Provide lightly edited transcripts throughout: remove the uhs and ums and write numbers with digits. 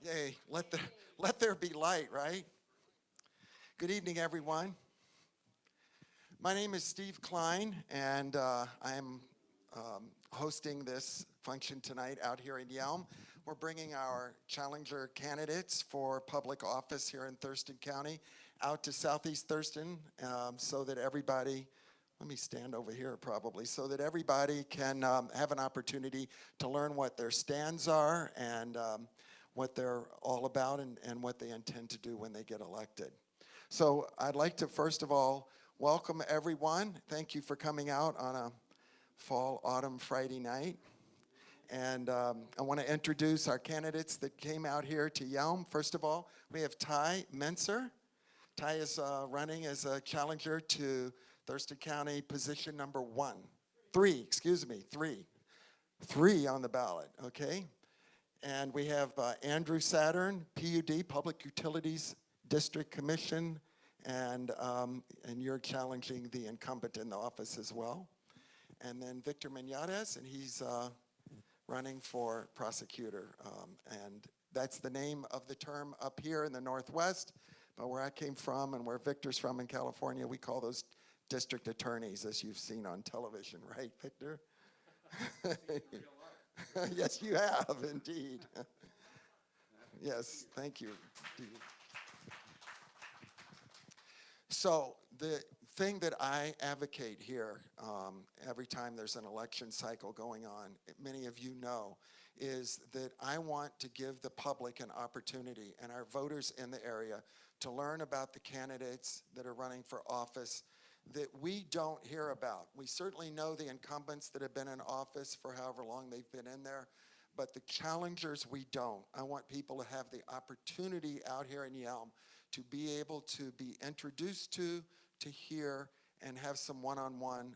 Yay, let there be light, right? Good evening, everyone. My name is Steve Klein, and I'm hosting this function tonight out here in Yelm. We're bringing our challenger candidates for public office here in Thurston County out to Southeast Thurston so that everybody, let me stand over here probably, so that everybody can have an opportunity to learn what their stands are and what they're all about and what they intend to do when they get elected. So I'd like to first of all welcome everyone. Thank you for coming out on a fall, autumn Friday night. And I want to introduce our candidates that came out here to Yelm. First of all, we have Tye Menser. Tye is running as a challenger to Thurston County Position number three on the ballot, okay? And we have Andrew Saturn, PUD, Public Utilities District Commission, and you're challenging the incumbent in the office as well. And then Victor Minjares, and he's running for prosecutor. And that's the name of the term up here in the Northwest, but where I came from and where Victor's from in California, we call those district attorneys, as you've seen on television, right, Victor? Yes, you have, indeed. Yes, thank you. So the thing that I advocate here every time there's an election cycle going on, many of you know, is that I want to give the public an opportunity and our voters in the area to learn about the candidates that are running for office that we don't hear about. We certainly know the incumbents that have been in office for however long they've been in there, but the challengers we don't. I want people to have the opportunity out here in Yelm to be able to be introduced to hear, and have some one-on-one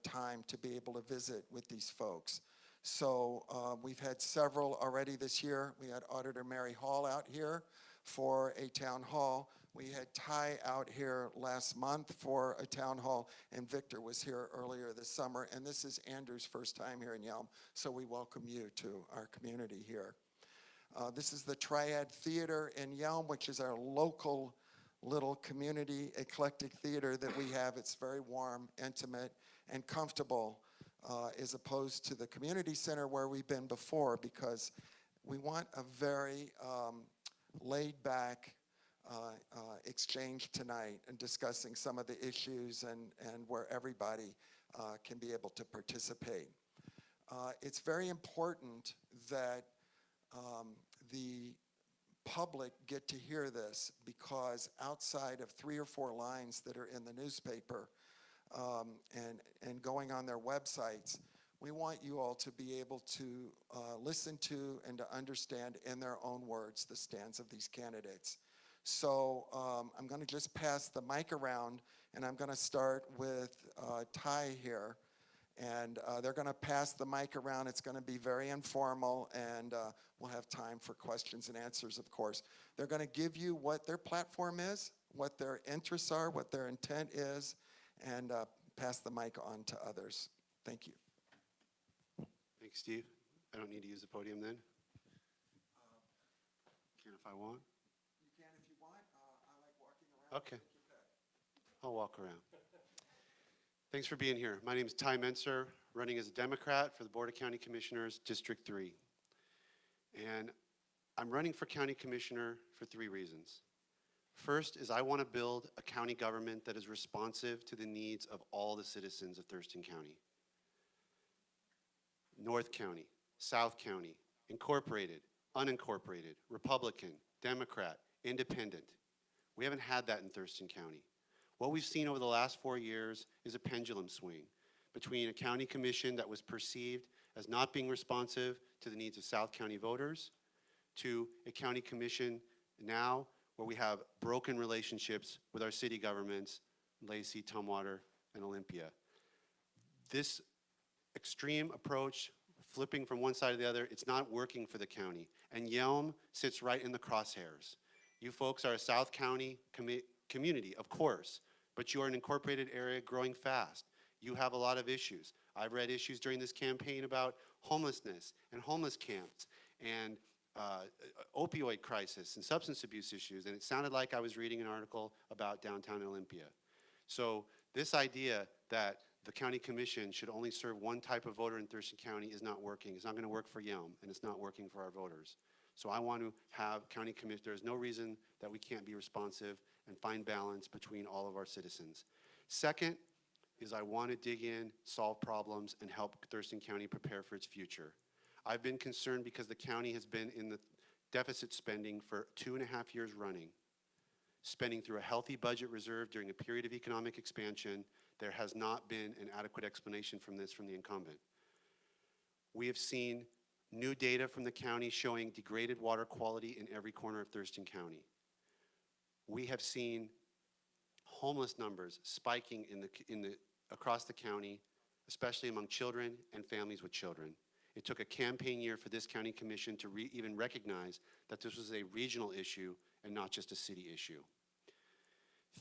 time to be able to visit with these folks. So we've had several already this year. We had Auditor Mary Hall out here for a town hall. We had Tye out here last month for a town hall, and Victor was here earlier this summer, and this is Andrew's first time here in Yelm, so we welcome you to our community here. This is the Triad Theater in Yelm, which is our local little community eclectic theater that we have. It's very warm, intimate, and comfortable as opposed to the community center where we've been before, because we want a very laid back exchange tonight and discussing some of the issues and where everybody can be able to participate. It's very important that the public get to hear this, because outside of 3 or 4 lines that are in the newspaper and going on their websites, we want you all to be able to listen to and to understand in their own words the stands of these candidates. So I'm going to just pass the mic around, and I'm going to start with Tye here. And they're going to pass the mic around. It's going to be very informal, and we'll have time for questions and answers, of course. They're going to give you what their platform is, what their interests are, what their intent is, and pass the mic on to others. Thank you. Thanks, Steve. I don't need to use the podium then? Can if I want? You can if you want. I like walking around. Okay. I'll walk around. Thanks for being here. My name is Tye Menser, running as a Democrat for the Board of County Commissioners, District 3. And I'm running for county commissioner for 3 reasons. First is I want to build a county government that is responsive to the needs of all the citizens of Thurston County. North County, South County, incorporated, unincorporated, Republican, Democrat, independent. We haven't had that in Thurston County. What we've seen over the last 4 years is a pendulum swing between a county commission that was perceived as not being responsive to the needs of South County voters to a county commission now where we have broken relationships with our city governments, Lacey, Tumwater, and Olympia. This extreme approach, flipping from one side to the other, it's not working for the county. And Yelm sits right in the crosshairs. You folks are a South County community, of course, but you are an incorporated area growing fast. You have a lot of issues. I've read issues during this campaign about homelessness and homeless camps and opioid crisis and substance abuse issues, and it sounded like I was reading an article about downtown Olympia. So this idea that the county commission should only serve one type of voter in Thurston County is not working. It's not going to work for Yelm, and it's not working for our voters. So I want to have county commission, there's no reason that we can't be responsive and find balance between all of our citizens. Second is I want to dig in, solve problems, and help Thurston County prepare for its future. I've been concerned because the county has been in the deficit spending for 2.5 years running. Spending through a healthy budget reserve during a period of economic expansion, there has not been an adequate explanation from this from the incumbent. We have seen new data from the county showing degraded water quality in every corner of Thurston County. We have seen homeless numbers spiking across the county, especially among children and families with children. It took a campaign year for this county commission to even recognize that this was a regional issue and not just a city issue.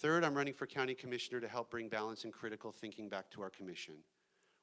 Third, I'm running for county commissioner to help bring balance and critical thinking back to our commission.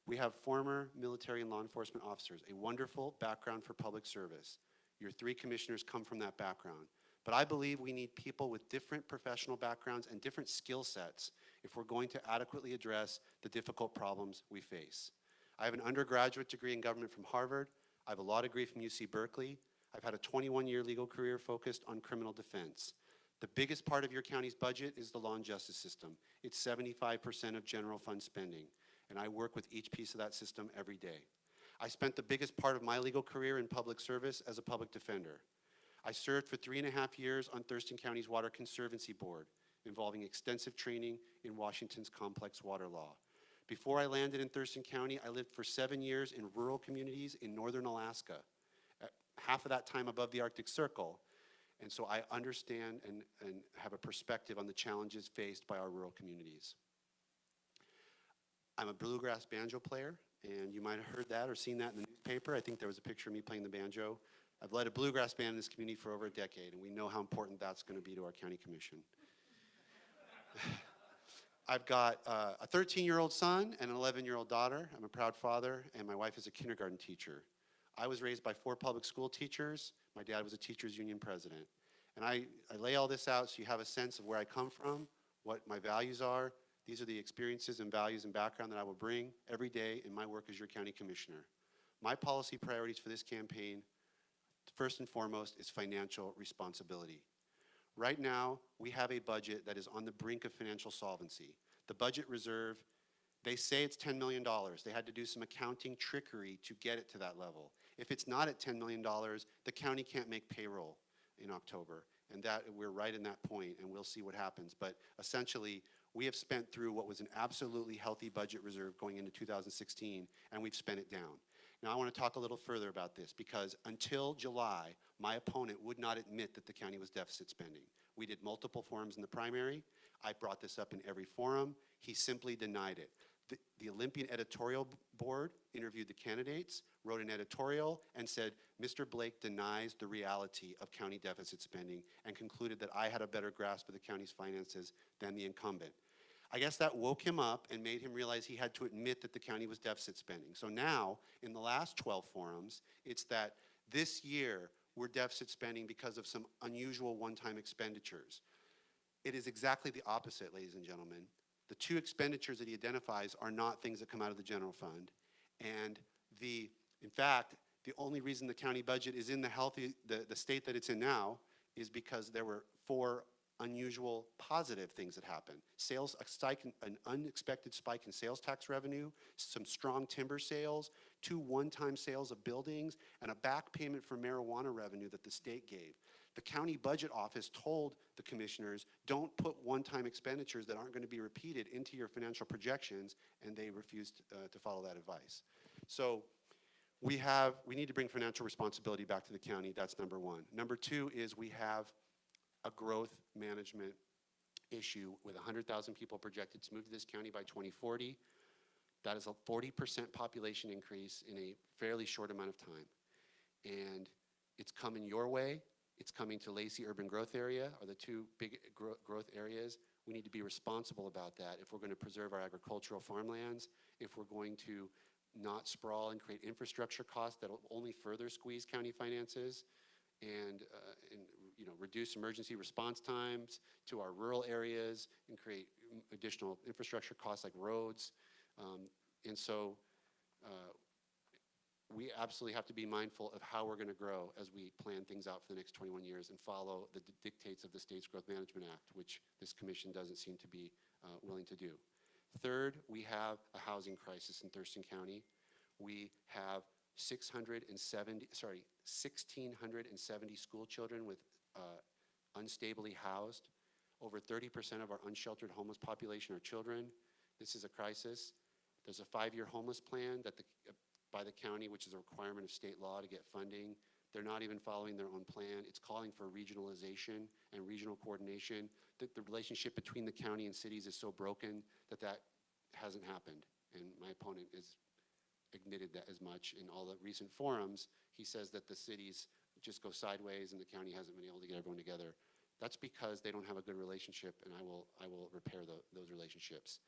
We have former military and law enforcement officers, a wonderful background for public service. Your 3 commissioners come from that background. But I believe we need people with different professional backgrounds and different skill sets if we're going to adequately address the difficult problems we face. I have an undergraduate degree in government from Harvard. I have a law degree from UC Berkeley. I've had a 21-year legal career focused on criminal defense. The biggest part of your county's budget is the law and justice system. It's 75% of general fund spending, and I work with each piece of that system every day. I spent the biggest part of my legal career in public service as a public defender. I served for 3.5 years on Thurston County's Water Conservancy Board, involving extensive training in Washington's complex water law. Before I landed in Thurston County, I lived for 7 years in rural communities in northern Alaska, half of that time above the Arctic Circle. And so I understand and have a perspective on the challenges faced by our rural communities. I'm a bluegrass banjo player, and you might have heard that or seen that in the newspaper. I think there was a picture of me playing the banjo. I've led a bluegrass band in this community for over a decade, and we know how important that's going to be to our county commission. I've got a 13-year-old son and an 11-year-old daughter. I'm a proud father, and my wife is a kindergarten teacher. I was raised by 4 public school teachers. My dad was a teachers union president. And I lay all this out so you have a sense of where I come from, what my values are. These are the experiences and values and background that I will bring every day in my work as your county commissioner. My policy priorities for this campaign, first and foremost, is financial responsibility. Right now, we have a budget that is on the brink of financial solvency. The budget reserve, they say it's $10 million. They had to do some accounting trickery to get it to that level. If it's not at $10 million, the county can't make payroll in October. And that we're right in that point, and we'll see what happens. But essentially, we have spent through what was an absolutely healthy budget reserve going into 2016, and we've spent it down. Now, I want to talk a little further about this, because until July, my opponent would not admit that the county was deficit spending. We did multiple forums in the primary. I brought this up in every forum. He simply denied it. The Olympian editorial board interviewed the candidates, wrote an editorial, and said, Mr. Blake denies the reality of county deficit spending, and concluded that I had a better grasp of the county's finances than the incumbent. I guess that woke him up and made him realize he had to admit that the county was deficit spending. So now, in the last 12 forums, it's that this year we're deficit spending because of some unusual one-time expenditures. It is exactly the opposite, ladies and gentlemen. The 2 expenditures that he identifies are not things that come out of the general fund. And in fact, the only reason the county budget is in the state that it's in now is because there were 4 unusual positive things that happened. An unexpected spike in sales tax revenue, some strong timber sales, 2 one-time sales of buildings, and a back payment for marijuana revenue that the state gave. The county budget office told the commissioners, don't put one-time expenditures that aren't going to be repeated into your financial projections, and they refused to follow that advice. So we need to bring financial responsibility back to the county. That's number 1. Number 2 is we have a growth management issue with 100,000 people projected to move to this county by 2040. That is a 40% population increase in a fairly short amount of time. And it's coming your way. It's coming to Lacey Urban Growth Area, are the 2 big growth areas. We need to be responsible about that if we're going to preserve our agricultural farmlands, if we're going to not sprawl and create infrastructure costs that will only further squeeze county finances, and reduce emergency response times to our rural areas and create additional infrastructure costs like roads. And so we absolutely have to be mindful of how we're going to grow as we plan things out for the next 21 years and follow the dictates of the State's Growth Management Act, which this commission doesn't seem to be willing to do. Third, we have a housing crisis in Thurston County. We have 1,670 school children with unstably housed. Over 30% of our unsheltered homeless population are children. This is a crisis. There's a 5-year homeless plan that by the county, which is a requirement of state law to get funding. They're not even following their own plan. It's calling for regionalization and regional coordination. The relationship between the county and cities is so broken that that hasn't happened. And my opponent has admitted that as much in all the recent forums. He says that the cities just go sideways and the county hasn't been able to get everyone together. That's because they don't have a good relationship, and I will repair those relationships.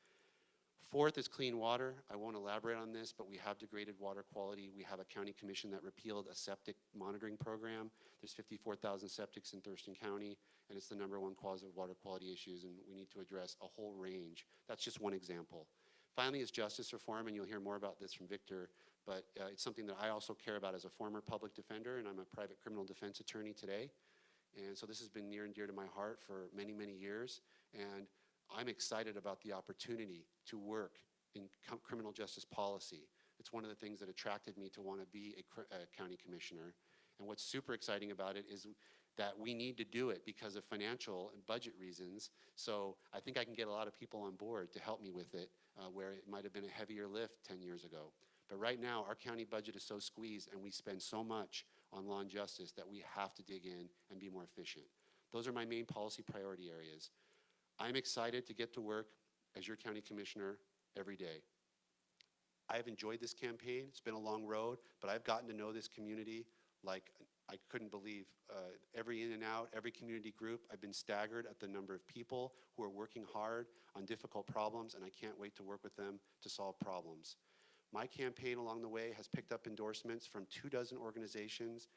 Fourth is clean water. I won't elaborate on this, but we have degraded water quality. We have a county commission that repealed a septic monitoring program. There's 54,000 septics in Thurston County, and it's the #1 cause of water quality issues, and we need to address a whole range. That's just one example. Finally is justice reform, and you'll hear more about this from Victor, but it's something that I also care about as a former public defender, and I'm a private criminal defense attorney today. And so this has been near and dear to my heart for many, many years, and I'm excited about the opportunity to work in criminal justice policy. It's one of the things that attracted me to want to be a county commissioner. And what's super exciting about it is that we need to do it because of financial and budget reasons. So I think I can get a lot of people on board to help me with it, where it might have been a heavier lift 10 years ago. But right now, our county budget is so squeezed and we spend so much on law and justice that we have to dig in and be more efficient. Those are my main policy priority areas. I'm excited to get to work as your county commissioner every day. I've enjoyed this campaign. It's been a long road, but I've gotten to know this community like I couldn't believe. Every in and out, every community group, I've been staggered at the number of people who are working hard on difficult problems, and I can't wait to work with them to solve problems. My campaign along the way has picked up endorsements from 24 organizations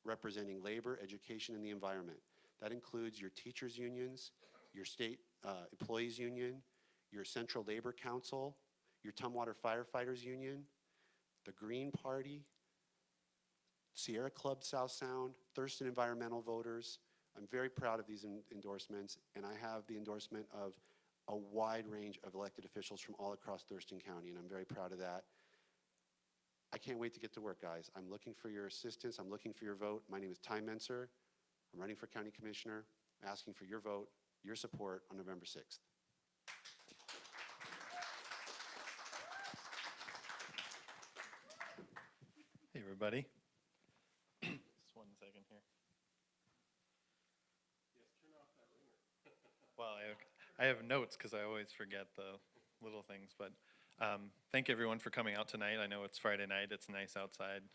representing labor, education, and the environment. That includes your teachers' unions, your state employees union, your Central Labor Council, your Tumwater Firefighters Union, the Green Party, Sierra Club South Sound, Thurston Environmental Voters. I'm very proud of these endorsements, and I have the endorsement of a wide range of elected officials from all across Thurston County, and I'm very proud of that. I can't wait to get to work, guys. I'm looking for your assistance. I'm looking for your vote. My name is Tye Menser. I'm running for county commissioner, asking for your vote, your support on November 6th. Hey, everybody. Just 1 second here. Yes, turn off that ringer. Well, I have notes because I always forget the little things, but thank everyone for coming out tonight. I know it's Friday night. It's nice outside.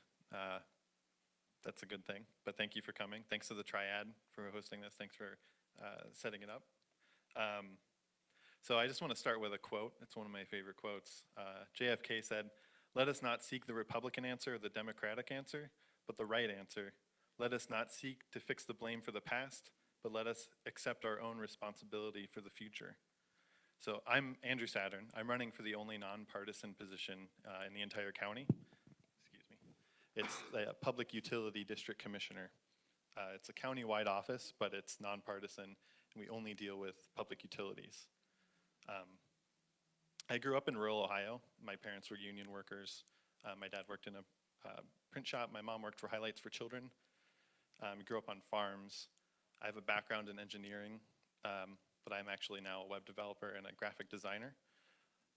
That's a good thing, but thank you for coming. Thanks to the Triad for hosting this. Thanks for setting it up. So I just want to start with a quote. It's one of my favorite quotes. JFK said, "Let us not seek the Republican answer or the Democratic answer, but the right answer. Let us not seek to fix the blame for the past, but let us accept our own responsibility for the future." So I'm Andrew Saturn. I'm running for the only nonpartisan position in the entire county. Excuse me. It's the Public Utility District Commissioner. It's a county-wide office, but it's nonpartisan, and we only deal with public utilities. I grew up in rural Ohio. My parents were union workers. My dad worked in a print shop. My mom worked for Highlights for Children. Grew up on farms. I have a background in engineering, but I'm actually now a web developer and a graphic designer.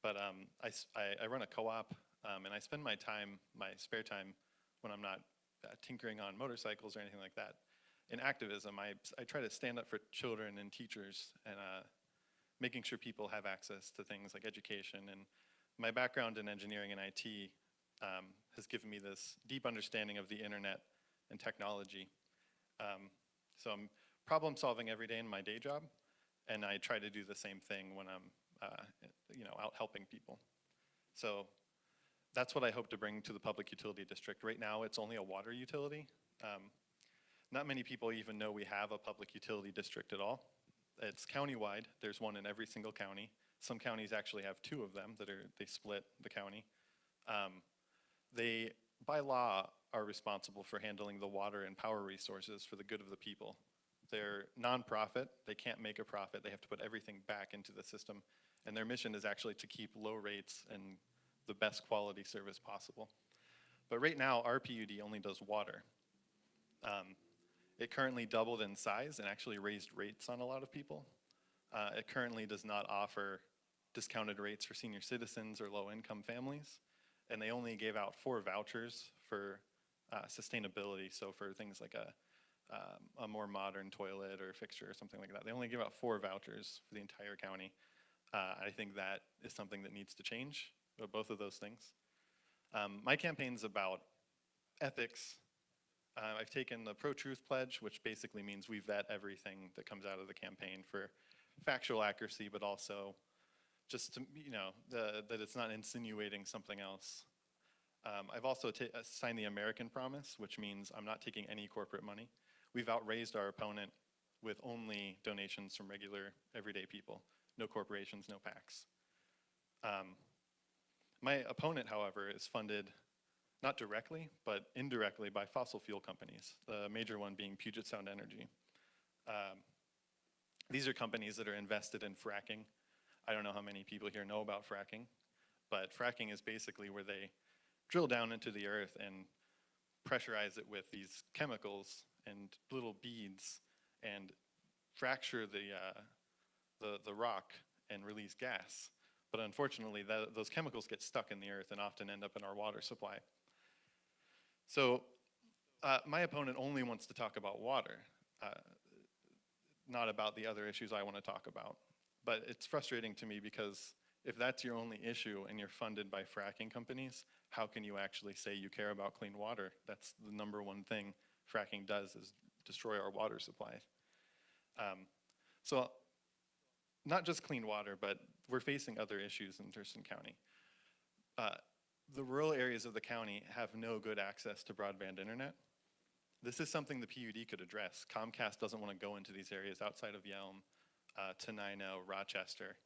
But I run a co-op, and I spend my spare time when I'm not tinkering on motorcycles or anything like that. In activism, I try to stand up for children and teachers and making sure people have access to things like education. And my background in engineering and IT has given me this deep understanding of the internet and technology. So I'm problem solving every day in my day job, and I try to do the same thing when I'm out helping people. So that's what I hope to bring to the Public Utility District. Right now, it's only a water utility. Not many people even know we have a public utility district at all. It's countywide. There's one in every single county. Some counties actually have two of them they split the county. They, by law, are responsible for handling the water and power resources for the good of the people. They're nonprofit. They can't make a profit. They have to put everything back into the system. And their mission is actually to keep low rates and the best quality service possible. But right now, our PUD only does water. It currently doubled in size and actually raised rates on a lot of people. It currently does not offer discounted rates for senior citizens or low-income families. And they only gave out 4 vouchers for sustainability, so for things like a more modern toilet or fixture or something like that. They only give out 4 vouchers for the entire county. I think that is something that needs to change, both of those things. My campaign's about ethics. I've taken the pro-truth pledge, which basically means we vet everything that comes out of the campaign for factual accuracy, but also just to, that it's not insinuating something else. I've also signed the American Promise, which means I'm not taking any corporate money. We've outraised our opponent with only donations from regular, everyday people. No corporations, no PACs. My opponent, however, is funded not directly, but indirectly by fossil fuel companies, the major one being Puget Sound Energy. These are companies that are invested in fracking. I don't know how many people here know about fracking, but fracking is basically where they drill down into the earth and pressurize it with these chemicals and little beads and fracture the rock and release gas. But unfortunately, those chemicals get stuck in the earth and often end up in our water supply. So my opponent only wants to talk about water, not about the other issues I want to talk about. But it's frustrating to me because if that's your only issue and you're funded by fracking companies, how can you actually say you care about clean water? That's the #1 thing fracking does, is destroy our water supply. So not just clean water, but we're facing other issues in Thurston County. The rural areas of the county have no good access to broadband internet. This is something the PUD could address. Comcast doesn't want to go into these areas outside of Yelm, Tenino, Rochester.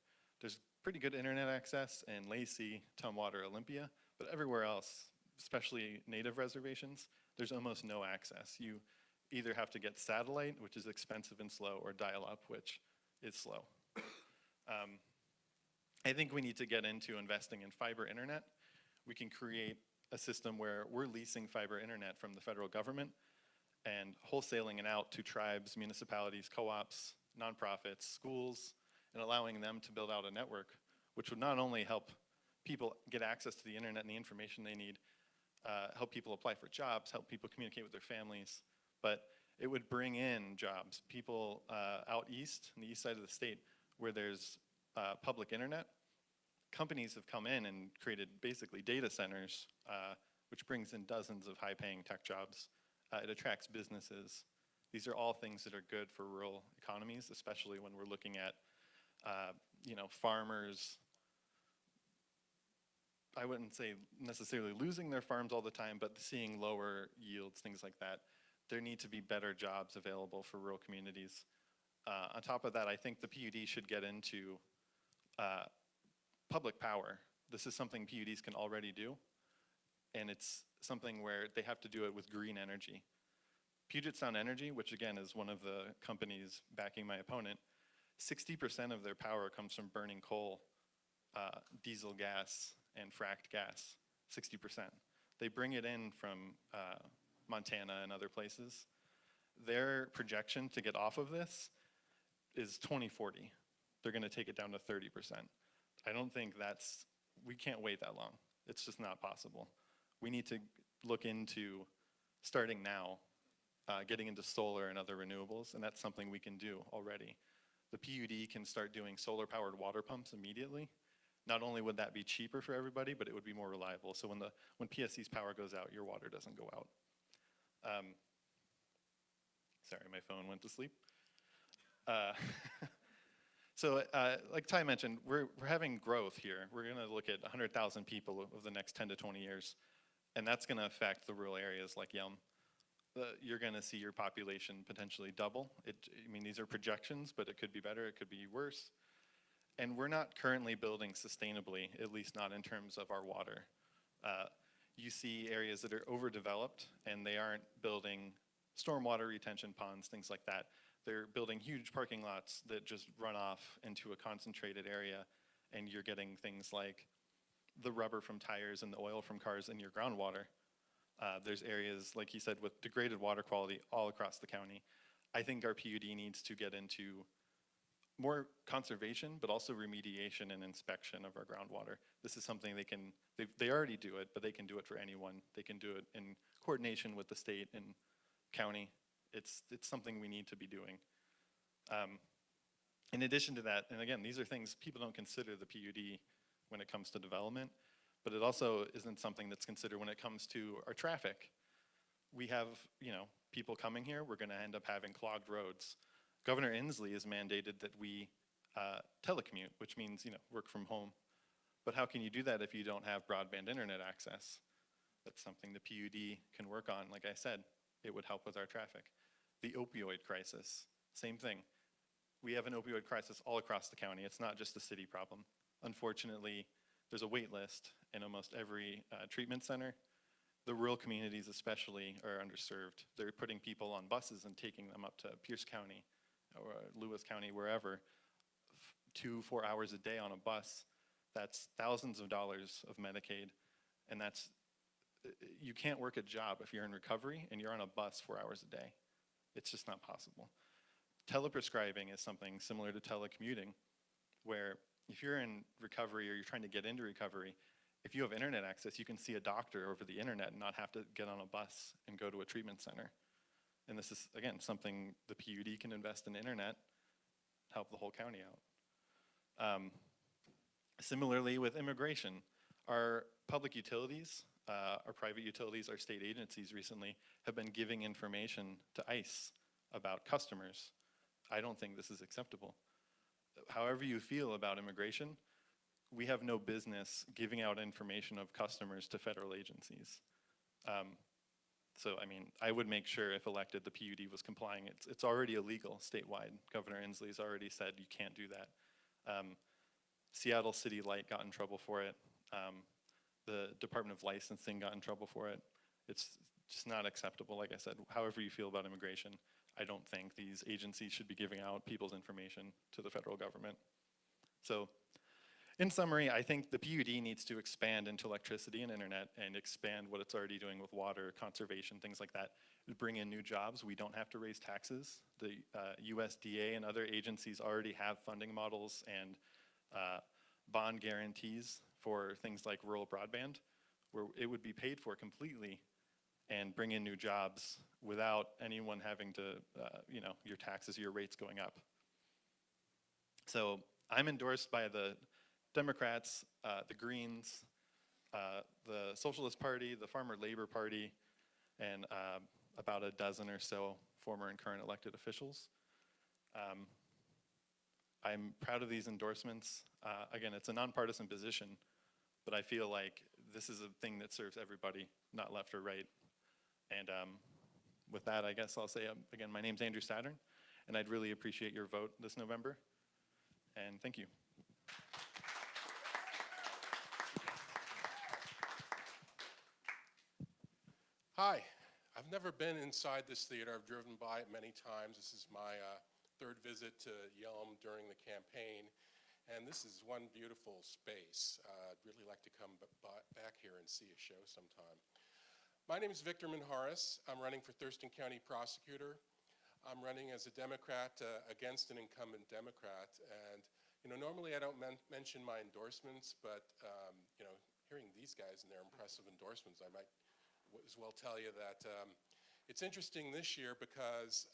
There's pretty good internet access in Lacey, Tumwater, Olympia, but everywhere else, especially native reservations, there's almost no access. You either have to get satellite, which is expensive and slow, or dial-up, which is slow. I think we need to get into investing in fiber internet. We can create a system where we're leasing fiber internet from the federal government and wholesaling it out to tribes, municipalities, co-ops, nonprofits, schools, and allowing them to build out a network, which would not only help people get access to the internet and the information they need, help people apply for jobs, help people communicate with their families, but it would bring in jobs. People out east, on the east side of the state, where there's public internet, companies have come in and created basically data centers, which brings in dozens of high-paying tech jobs. It attracts businesses. These are all things that are good for rural economies, especially when we're looking at farmers. I wouldn't say necessarily losing their farms all the time, but seeing lower yields, things like that. There need to be better jobs available for rural communities. On top of that, I think the PUD should get into public power. This is something PUDs can already do, and it's something where they have to do it with green energy. Puget Sound Energy, which again is one of the companies backing my opponent, 60% of their power comes from burning coal, diesel gas, and fracked gas, 60%. They bring it in from Montana and other places. Their projection to get off of this is 2040. They're gonna take it down to 30%. I don't think we can't wait that long. It's just not possible. We need to look into, starting now, getting into solar and other renewables, and that's something we can do already. The PUD can start doing solar-powered water pumps immediately. Not only would that be cheaper for everybody, but it would be more reliable. So when PSC's power goes out, your water doesn't go out. Sorry, my phone went to sleep. So like Tye mentioned, we're having growth here. We're gonna look at 100,000 people over the next 10 to 20 years, and that's gonna affect the rural areas like Yelm. you're going to see your population potentially double. I mean, these are projections, but it could be better, it could be worse. And we're not currently building sustainably, at least not in terms of our water. You see areas that are overdeveloped, and they aren't building stormwater retention ponds, things like that. They're building huge parking lots that just run off into a concentrated area, and you're getting things like the rubber from tires and the oil from cars in your groundwater. There's areas, like you said, with degraded water quality all across the county. I think our PUD needs to get into more conservation, but also remediation and inspection of our groundwater. This is something they already do it, but they can do it for anyone. They can do it in coordination with the state and county. It's something we need to be doing. In addition to that, and again, these are things people don't consider the PUD when it comes to development, but it also isn't something that's considered when it comes to our traffic. We have, people coming here, we're gonna end up having clogged roads. Governor Inslee has mandated that we telecommute, which means, work from home. But how can you do that if you don't have broadband internet access? That's something the PUD can work on. Like I said, it would help with our traffic. The opioid crisis, same thing. We have an opioid crisis all across the county. It's not just a city problem. Unfortunately, there's a wait list in almost every treatment center. The rural communities especially are underserved. They're putting people on buses and taking them up to Pierce County or Lewis County, wherever, 2-4 hours a day on a bus. That's thousands of dollars of Medicaid, and you can't work a job if you're in recovery and you're on a bus 4 hours a day. It's just not possible. Teleprescribing is something similar to telecommuting, where if you're in recovery or you're trying to get into recovery, if you have internet access, you can see a doctor over the internet and not have to get on a bus and go to a treatment center. And this is, again, something the PUD can invest in internet, help the whole county out. Similarly with immigration, our public utilities, our private utilities, our state agencies recently have been giving information to ICE about customers. I don't think this is acceptable. However you feel about immigration, we have no business giving out information of customers to federal agencies. So, I mean, I would make sure if elected the PUD was complying. It's already illegal statewide. Governor Inslee's already said you can't do that. Seattle City Light got in trouble for it. The Department of Licensing got in trouble for it. It's just not acceptable, like I said. However you feel about immigration, I don't think these agencies should be giving out people's information to the federal government. So, in summary, I think the PUD needs to expand into electricity and internet and expand what it's already doing with water, conservation, things like that. Bring in new jobs. We don't have to raise taxes. The USDA and other agencies already have funding models and bond guarantees for things like rural broadband, where it would be paid for completely and bring in new jobs without anyone having to, your taxes, your rates going up. So I'm endorsed by the Democrats, the Greens, the Socialist Party, the Farmer Labor Party, and about a dozen or so former and current elected officials. I'm proud of these endorsements. Again, it's a nonpartisan position, but I feel like this is a thing that serves everybody, not left or right. And with that, I guess I'll say, again, my name's Andrew Saturn, and I'd really appreciate your vote this November. And thank you. Hi, I've never been inside this theater. I've driven by it many times. This is my third visit to Yelm during the campaign, and this is one beautiful space. I'd really like to come back here and see a show sometime. My name is Victor Minjares. I'm running for Thurston County Prosecutor. I'm running as a Democrat against an incumbent Democrat, and normally I don't mention my endorsements, but hearing these guys and their impressive endorsements, I might as well tell you that it's interesting this year because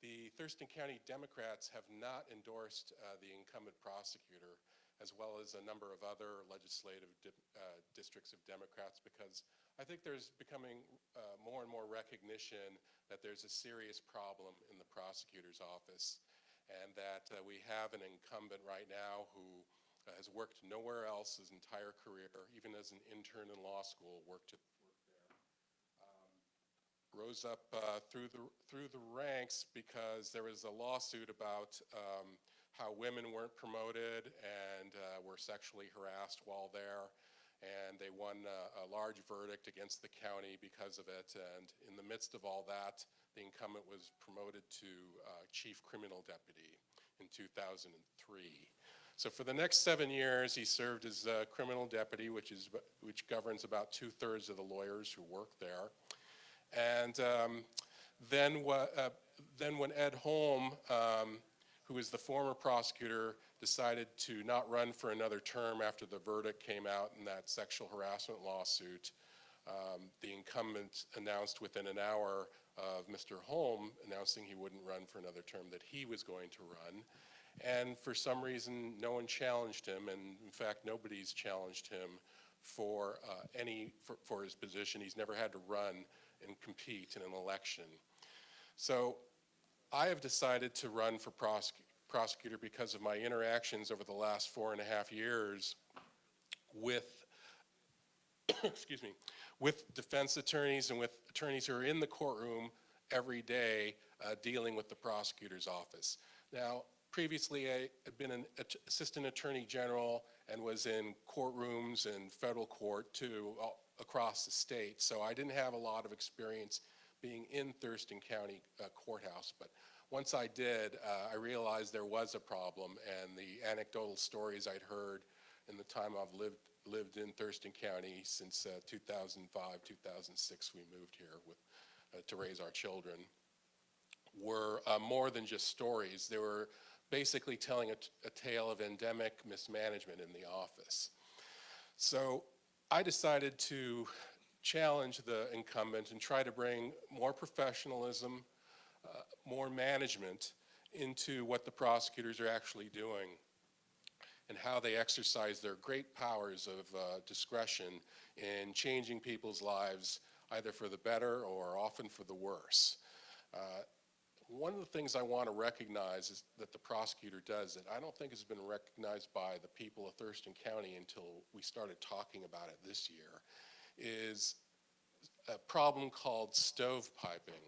the Thurston County Democrats have not endorsed the incumbent prosecutor, as well as a number of other legislative districts of Democrats, because I think there's becoming more and more recognition that there's a serious problem in the prosecutor's office, and that we have an incumbent right now who has worked nowhere else his entire career, even as an intern in law school, worked there. rose up through the ranks because there was a lawsuit about how women weren't promoted and were sexually harassed while there. And they won a large verdict against the county because of it. And in the midst of all that, the incumbent was promoted to chief criminal deputy in 2003. So for the next 7 years, he served as criminal deputy, which governs about 2/3 of the lawyers who work there. And then when Ed Holm, who is the former prosecutor, decided to not run for another term after the verdict came out in that sexual harassment lawsuit, the incumbent announced within an hour of Mr. Holm announcing he wouldn't run for another term that he was going to run. And for some reason, no one challenged him, and in fact, nobody's challenged him for his position. He's never had to run and compete in an election. So I have decided to run for prosecutor because of my interactions over the last 4.5 years with excuse me, with defense attorneys and with attorneys who are in the courtroom every day dealing with the prosecutor's office. Now, previously I had been an assistant attorney general and was in courtrooms and federal court too across the state, so I didn't have a lot of experience being in Thurston County Courthouse, but once I did, I realized there was a problem, and the anecdotal stories I'd heard in the time I've lived in Thurston County since 2005, 2006, we moved here to raise our children, were more than just stories. They were basically telling a tale of endemic mismanagement in the office. So I decided to challenge the incumbent and try to bring more professionalism, more management into what the prosecutors are actually doing and how they exercise their great powers of discretion in changing people's lives, either for the better or often for the worse. One of the things I want to recognize is that the prosecutor does that I don't think has been recognized by the people of Thurston County until we started talking about it this year, is a problem called stovepiping.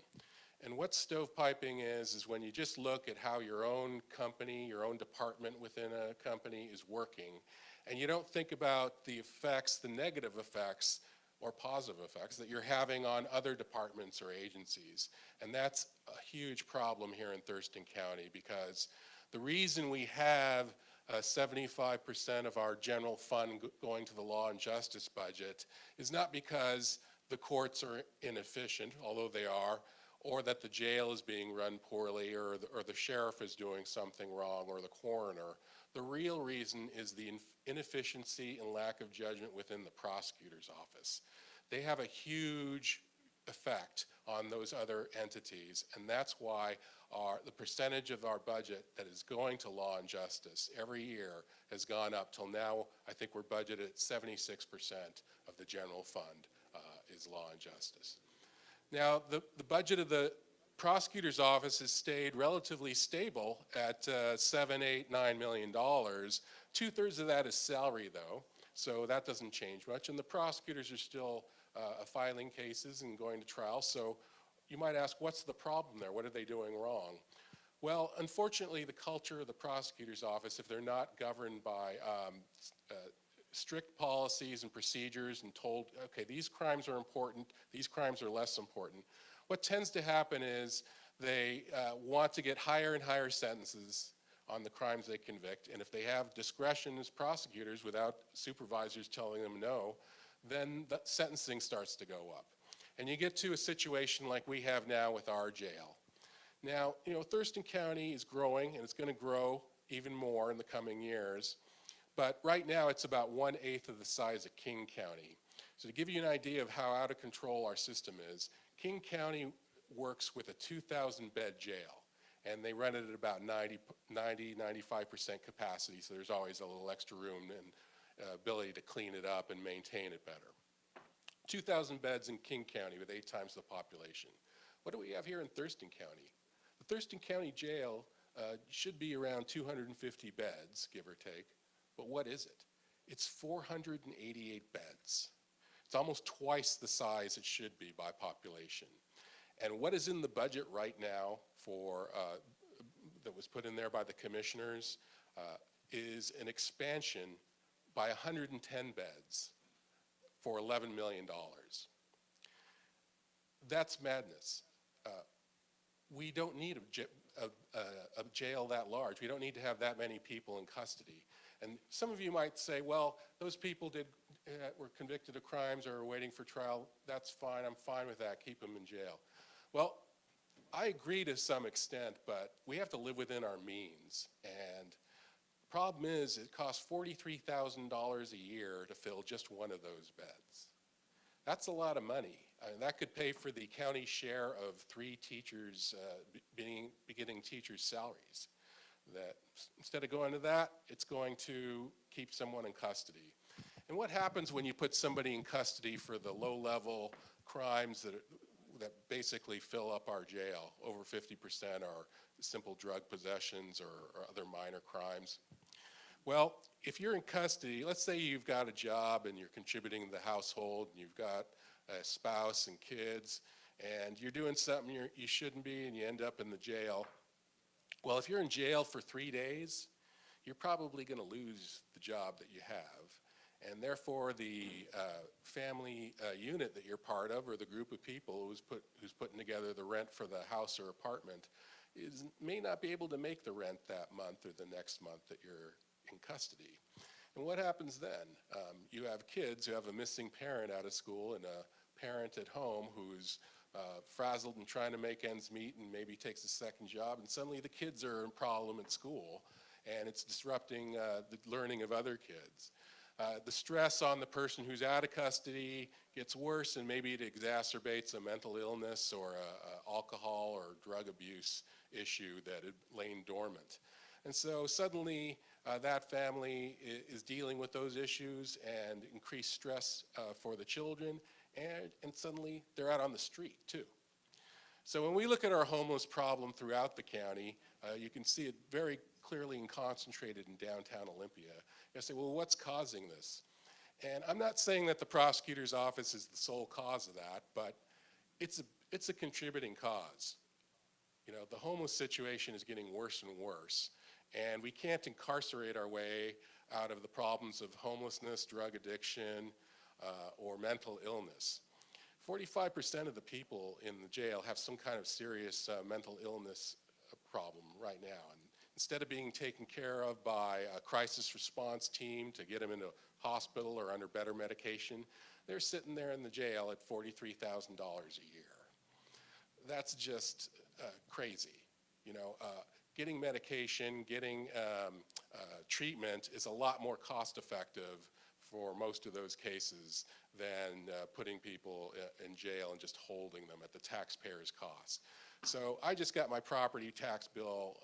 And what stovepiping is when you just look at how your own company, your own department within a company is working, and you don't think about the effects, the negative effects or positive effects that you're having on other departments or agencies. And that's a huge problem here in Thurston County, because the reason we have 75% of our general fund going to the law and justice budget is not because the courts are inefficient, although they are, or that the jail is being run poorly, or the sheriff is doing something wrong, or the coroner. The real reason is the inefficiency and lack of judgment within the prosecutor's office. They have a huge effect on those other entities, and that's why the percentage of our budget that is going to law and justice every year has gone up till now. I think we're budgeted at 76% of the general fund is law and justice. Now, the budget of the prosecutor's office has stayed relatively stable at $7, $8, $9 million. 2/3 of that is salary, though, so that doesn't change much. And the prosecutors are still filing cases and going to trial. So you might ask, what's the problem there? What are they doing wrong? Well, unfortunately, the culture of the prosecutor's office, if they're not governed by strict policies and procedures and told, okay, these crimes are important, these crimes are less important, what tends to happen is they want to get higher and higher sentences on the crimes they convict, and if they have discretion as prosecutors without supervisors telling them no, then the sentencing starts to go up. And you get to a situation like we have now with our jail. Now, you know, Thurston County is growing, and it's going to grow even more in the coming years. But right now, it's about 1/8 of the size of King County. So to give you an idea of how out of control our system is, King County works with a 2,000-bed jail, and they run it at about 95% capacity, so there's always a little extra room and ability to clean it up and maintain it better. 2,000 beds in King County with 8 times the population. What do we have here in Thurston County? The Thurston County Jail should be around 250 beds, give or take. But what is it? It's 488 beds. It's almost twice the size it should be by population. And what is in the budget right now for, that was put in there by the commissioners, is an expansion by 110 beds for $11 million. That's madness. We don't need a jail that large. We don't need to have that many people in custody. And some of you might say, well, those people were convicted of crimes or are waiting for trial. That's fine. I'm fine with that. Keep them in jail. Well, I agree to some extent, but we have to live within our means. And the problem is it costs $43,000 a year to fill just one of those beds. That's a lot of money. I mean, that could pay for the county share of 3 teachers, beginning teachers' salaries. That instead of going to that, it's going to keep someone in custody. And what happens when you put somebody in custody for the low-level crimes that basically fill up our jail? Over 50% are simple drug possessions or other minor crimes. Well, if you're in custody, let's say you've got a job and you're contributing to the household, and you've got a spouse and kids, and you're doing something you shouldn't be, and you end up in the jail. Well, if you're in jail for 3 days, you're probably going to lose the job that you have. And therefore, the family unit that you're part of, or the group of people who's putting together the rent for the house or apartment, may not be able to make the rent that month or the next month that you're in custody. And what happens then? You have kids who have a missing parent out of school and a parent at home who's frazzled and trying to make ends meet and maybe takes a second job, and suddenly the kids are in problem at school, and it's disrupting the learning of other kids. The stress on the person who's out of custody gets worse, and maybe it exacerbates a mental illness or a alcohol or drug abuse issue that had lain dormant. And so suddenly that family is dealing with those issues and increased stress for the children, and suddenly they're out on the street too. So when we look at our homeless problem throughout the county, you can see it very clearly and concentrated in downtown Olympia. You say, well, what's causing this? And I'm not saying that the prosecutor's office is the sole cause of that, but it's a contributing cause. You know, the homeless situation is getting worse and worse, and we can't incarcerate our way out of the problems of homelessness, drug addiction, or mental illness. 45% of the people in the jail have some kind of serious mental illness problem right now. And instead of being taken care of by a crisis response team to get them into hospital or under better medication, they're sitting there in the jail at $43,000 a year. That's just crazy. You know, getting medication, getting treatment is a lot more cost effective for most of those cases than putting people in jail and just holding them at the taxpayer's cost. So I just got my property tax bill,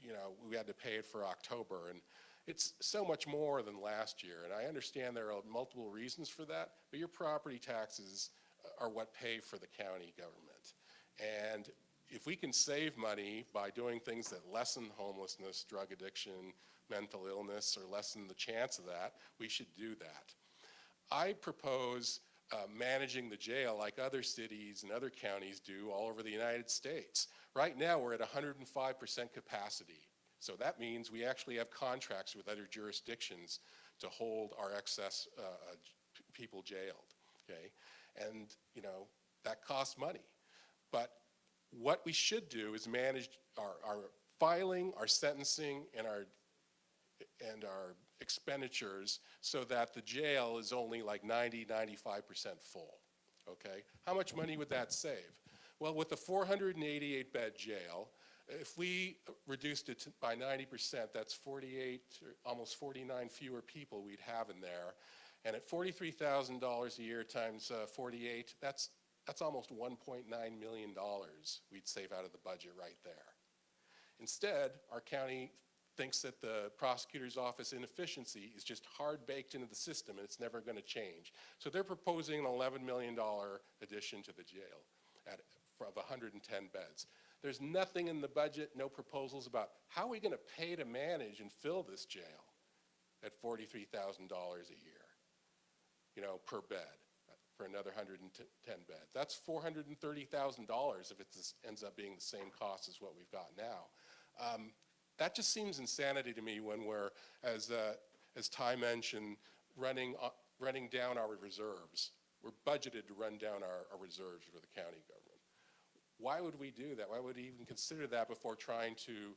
you know, we had to pay it for October, and it's so much more than last year. And I understand there are multiple reasons for that, but your property taxes are what pay for the county government. And if we can save money by doing things that lessen homelessness, drug addiction, mental illness, or lessen the chance of that, we should do that. I propose managing the jail like other cities and other counties do all over the United States. Right now we're at 105% capacity. So that means we actually have contracts with other jurisdictions to hold our excess people jailed, okay? And, you know, that costs money. But what we should do is manage our filing, our sentencing, and our expenditures so that the jail is only like 90, 95% full, okay? How much money would that save? Well, with the 488 bed jail, if we reduced it by 90%, that's 48, almost 49 fewer people we'd have in there. And at $43,000 a year times 48, that's almost $1.9 million we'd save out of the budget right there. Instead, our county thinks that the prosecutor's office inefficiency is just hard baked into the system and it's never going to change. So they're proposing an $11 million addition to the jail of 110 beds. There's nothing in the budget, no proposals about how are we going to pay to manage and fill this jail at $43,000 a year, you know, per bed. for another 110 beds. That's $430,000 if it ends up being the same cost as what we've got now. That just seems insanity to me when we're, as Tye mentioned, running down our reserves. We're budgeted to run down our reserves for the county government. Why would we do that? Why would we even consider that before trying to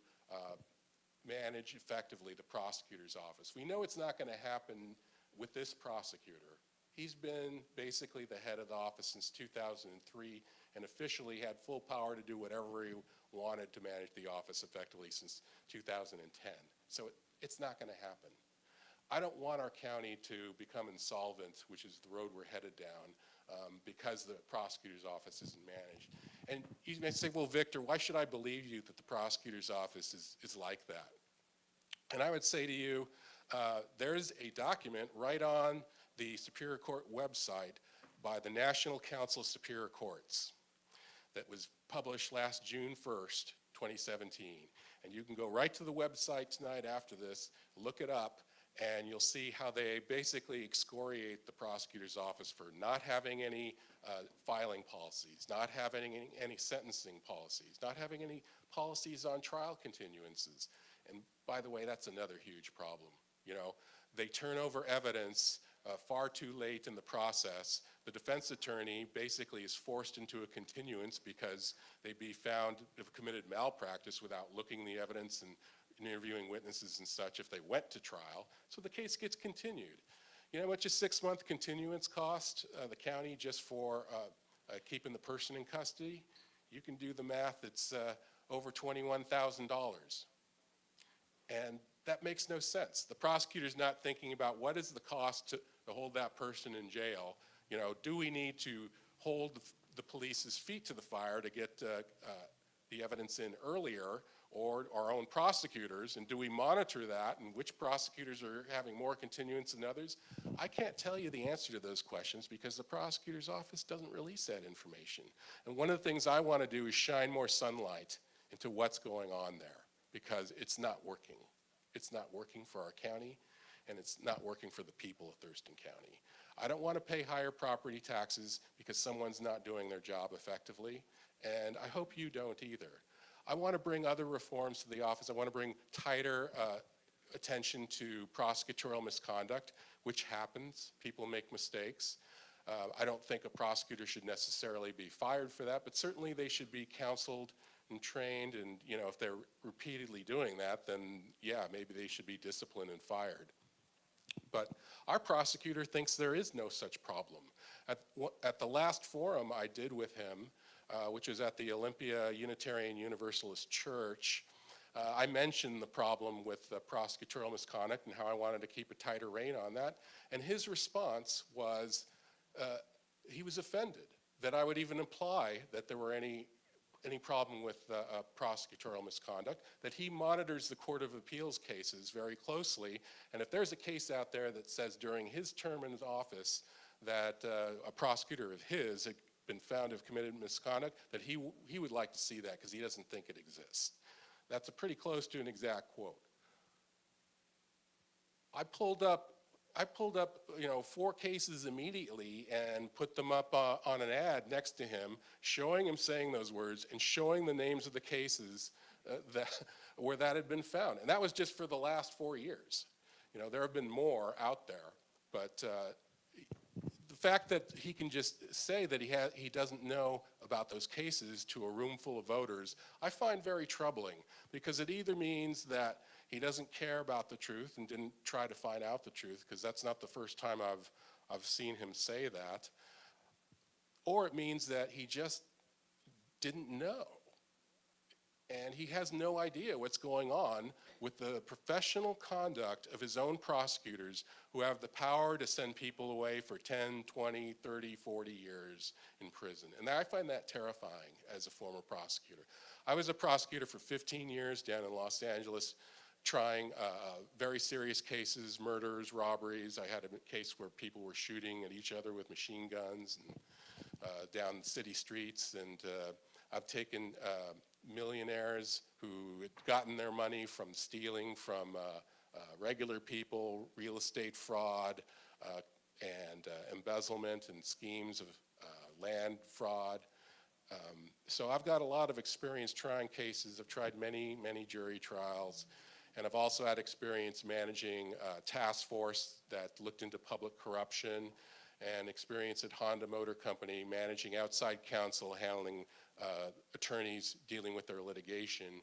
manage effectively the prosecutor's office? We know it's not going to happen with this prosecutor. He's been basically the head of the office since 2003 and officially had full power to do whatever he wanted to manage the office effectively since 2010. So it's not going to happen. I don't want our county to become insolvent, which is the road we're headed down, because the prosecutor's office isn't managed. And you may say, well, Victor, why should I believe you that the prosecutor's office is like that? And I would say to you, there's a document right on the Superior Court website by the National Council of Superior Courts that was published last June 1st, 2017. And you can go right to the website tonight after this, look it up, and you'll see how they basically excoriate the prosecutor's office for not having any filing policies, not having any sentencing policies, not having any policies on trial continuances. And by the way, that's another huge problem. You know, they turn over evidence far too late in the process. The defense attorney basically is forced into a continuance because they'd be found to have committed malpractice without looking the evidence and interviewing witnesses and such if they went to trial. So the case gets continued. You know how much a 6-month continuance cost the county just for keeping the person in custody? You can do the math. It's over $21,000. And that makes no sense. The prosecutor's not thinking about what is the cost to hold that person in jail. You know, do we need to hold the police's feet to the fire to get the evidence in earlier, or our own prosecutors, and do we monitor that, and which prosecutors are having more continuance than others? I can't tell you the answer to those questions because the prosecutor's office doesn't release that information. And one of the things I want to do is shine more sunlight into what's going on there, because it's not working. It's not working for our county, and it's not working for the people of Thurston County. I don't want to pay higher property taxes because someone's not doing their job effectively, and I hope you don't either. I want to bring other reforms to the office. I want to bring tighter attention to prosecutorial misconduct, which happens. People make mistakes. I don't think a prosecutor should necessarily be fired for that, but certainly they should be counseled and trained, and you know, if they're repeatedly doing that, then yeah, maybe they should be disciplined and fired. But our prosecutor thinks there is no such problem. At the last forum I did with him, which was at the Olympia Unitarian Universalist Church, I mentioned the problem with prosecutorial misconduct and how I wanted to keep a tighter rein on that. And his response was, he was offended that I would even imply that there were any problem with prosecutorial misconduct, that he monitors the Court of Appeals cases very closely, and if there's a case out there that says during his term in his office that a prosecutor of his had been found to have committed misconduct, that he would like to see that because he doesn't think it exists. That's pretty close to an exact quote. I pulled up, you know, 4 cases immediately and put them up on an ad next to him, showing him saying those words and showing the names of the cases where that had been found. And that was just for the last 4 years. You know, there have been more out there, but the fact that he can just say that he doesn't know about those cases to a room full of voters, I find very troubling, because it either means that he doesn't care about the truth and didn't try to find out the truth, because that's not the first time I've seen him say that, or it means that he just didn't know. And he has no idea what's going on with the professional conduct of his own prosecutors who have the power to send people away for 10, 20, 30, 40 years in prison. And I find that terrifying as a former prosecutor. I was a prosecutor for 15 years down in Los Angeles, trying very serious cases, murders, robberies. I had a case where people were shooting at each other with machine guns and down city streets. And I've taken millionaires who had gotten their money from stealing from regular people, real estate fraud, and embezzlement and schemes of land fraud. So I've got a lot of experience trying cases. I've tried many, many jury trials, and I've also had experience managing a task force that looked into public corruption, and experience at Honda Motor Company managing outside counsel, handling attorneys dealing with their litigation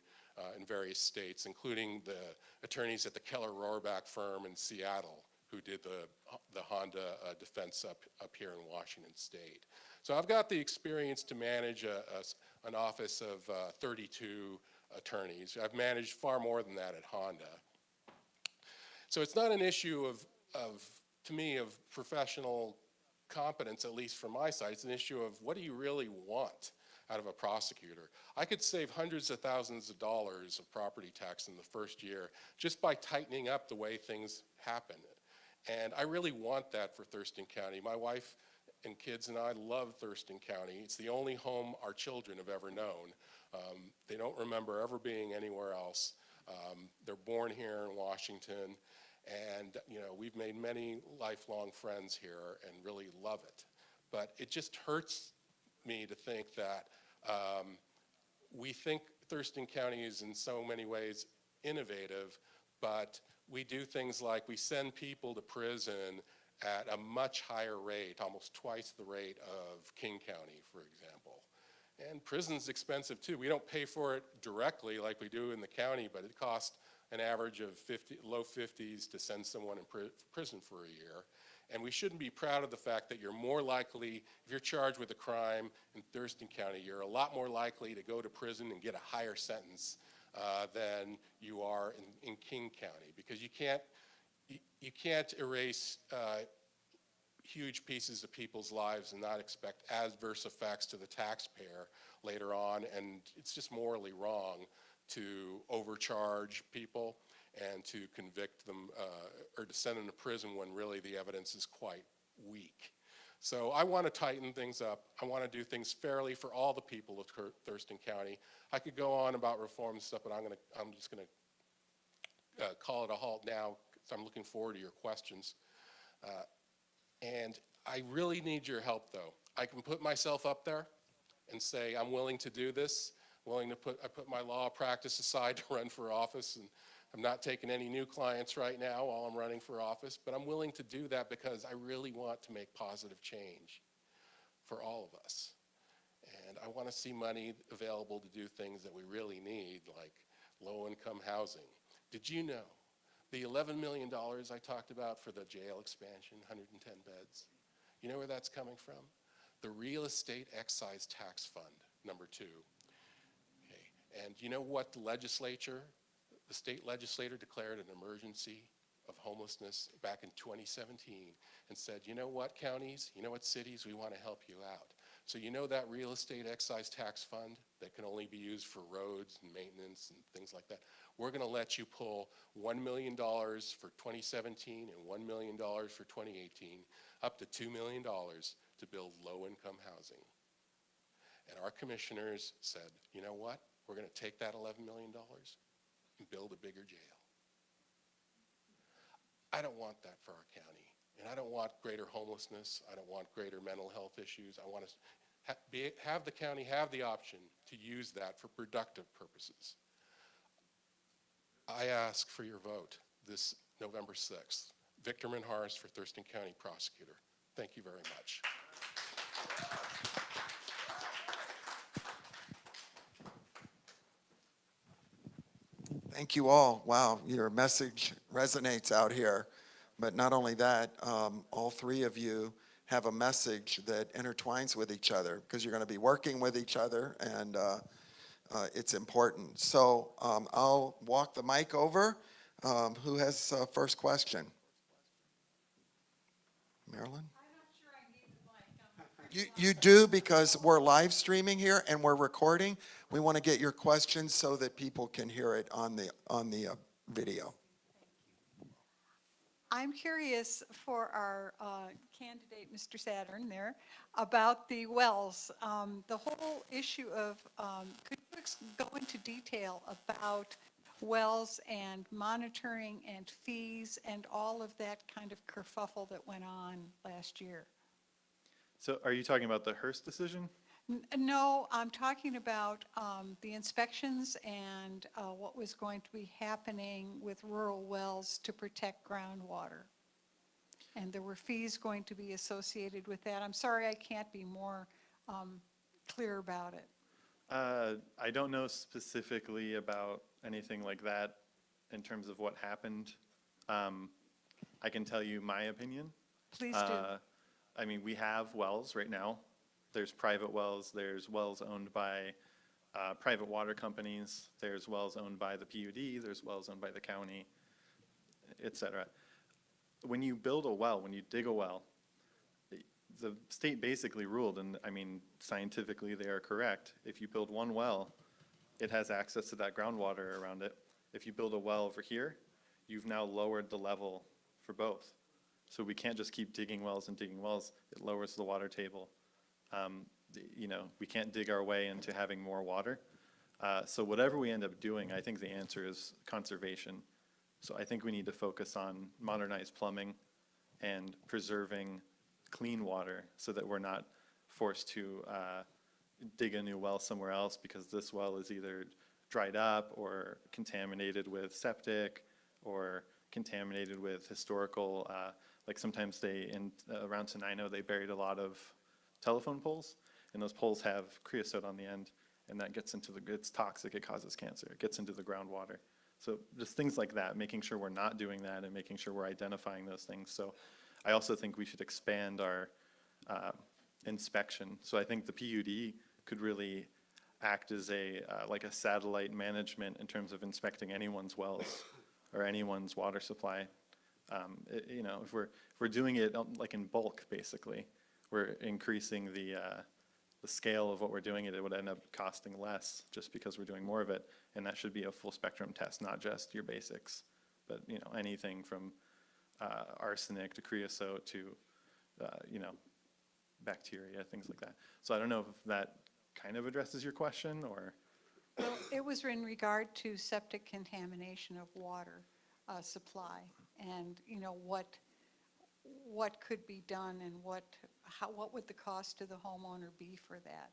in various states, including the attorneys at the Keller Rohrbach firm in Seattle who did the Honda defense up here in Washington State. So I've got the experience to manage an office of 32 attorneys. I've managed far more than that at Honda. So it's not an issue to me, of professional competence, at least from my side. It's an issue of what do you really want out of a prosecutor. I could save hundreds of thousands of dollars of property tax in the first year just by tightening up the way things happen. And I really want that for Thurston County. My wife and kids and I love Thurston County. It's the only home our children have ever known. They don't remember ever being anywhere else. They're born here in Washington, and we've made many lifelong friends here and really love it. But it just hurts me to think that we think Thurston County is in so many ways innovative, but we do things like we send people to prison at a much higher rate, almost twice the rate of King County, for example. And prison's expensive too. We don't pay for it directly like we do in the county, but it costs an average of low 50s to send someone in prison for a year. And we shouldn't be proud of the fact that you're more likely, if you're charged with a crime in Thurston County, you're a lot more likely to go to prison and get a higher sentence than you are in King County, because you can't erase huge pieces of people's lives and not expect adverse effects to the taxpayer later on, and it's just morally wrong to overcharge people and to convict them or to send them to prison when really the evidence is quite weak. So I want to tighten things up. I want to do things fairly for all the people of Thurston County. I could go on about reform and stuff, but I'm just going to call it a halt now, because I'm looking forward to your questions. And I really need your help, though. I can put myself up there and say I'm willing to do this, I put my law practice aside to run for office, and I'm not taking any new clients right now while I'm running for office, but I'm willing to do that because I really want to make positive change for all of us. And I want to see money available to do things that we really need, like low-income housing. Did you know the $11 million I talked about for the jail expansion, 110 beds, you know where that's coming from? The Real Estate Excise Tax Fund, number 2. Okay. And you know what the state legislature declared an emergency of homelessness back in 2017 and said, you know what, counties, you know what, cities, we want to help you out. So you know that Real Estate Excise Tax Fund that can only be used for roads and maintenance and things like that? We're going to let you pull $1 million for 2017 and $1 million for 2018, up to $2 million to build low-income housing. And our commissioners said, you know what? We're going to take that $11 million and build a bigger jail. I don't want that for our county. And I don't want greater homelessness. I don't want greater mental health issues. I want to have the county have the option to use that for productive purposes. I ask for your vote this November 6th. Victor Minjares for Thurston County Prosecutor. Thank you very much. Thank you all. Wow, your message resonates out here. But not only that, all three of you have a message that intertwines with each other, because you're going to be working with each other, and it's important. So I'll walk the mic over. Who has first question? Marilyn? I'm not sure I need the mic. You do, because we're live streaming here and we're recording. We want to get your questions so that people can hear it on the video. I'm curious for our candidate, Mr. Saturn, there, about the wells. The whole issue of, could you go into detail about wells and monitoring and fees and all of that kind of kerfuffle that went on last year. So are you talking about the Hearst decision? No, I'm talking about the inspections and what was going to be happening with rural wells to protect groundwater. And there were fees going to be associated with that. I'm sorry I can't be more clear about it. I don't know specifically about anything like that in terms of what happened. I can tell you my opinion. Please do. I mean, we have wells right now. There's private wells, there's wells owned by private water companies, there's wells owned by the PUD, there's wells owned by the county, et cetera. When you build a well, when you dig a well, the state basically ruled, and I mean, scientifically they are correct, if you build one well, it has access to that groundwater around it. If you build a well over here, you've now lowered the level for both. So we can't just keep digging wells and digging wells. It lowers the water table. You know, we can't dig our way into having more water. So whatever we end up doing, I think the answer is conservation. So I think we need to focus on modernized plumbing and preserving clean water so that we're not forced to dig a new well somewhere else because this well is either dried up or contaminated with septic or contaminated with historical, like sometimes they, around Tenino, they buried a lot of telephone poles, and those poles have creosote on the end, and that gets into it's toxic, it causes cancer, it gets into the groundwater. So just things like that, making sure we're not doing that and making sure we're identifying those things. So I also think we should expand our inspection. So I think the PUD could really act as like a satellite management in terms of inspecting anyone's wells or anyone's water supply. You know, if we're doing it like in bulk, basically, we're increasing the scale of what we're doing, it would end up costing less just because we're doing more of it, and that should be a full spectrum test, not just your basics, but you know, anything from arsenic to creosote to you know, bacteria, things like that. So I don't know if that kind of addresses your question, or Well, it was in regard to septic contamination of water supply, and you know what could be done, and what would the cost to the homeowner be for that?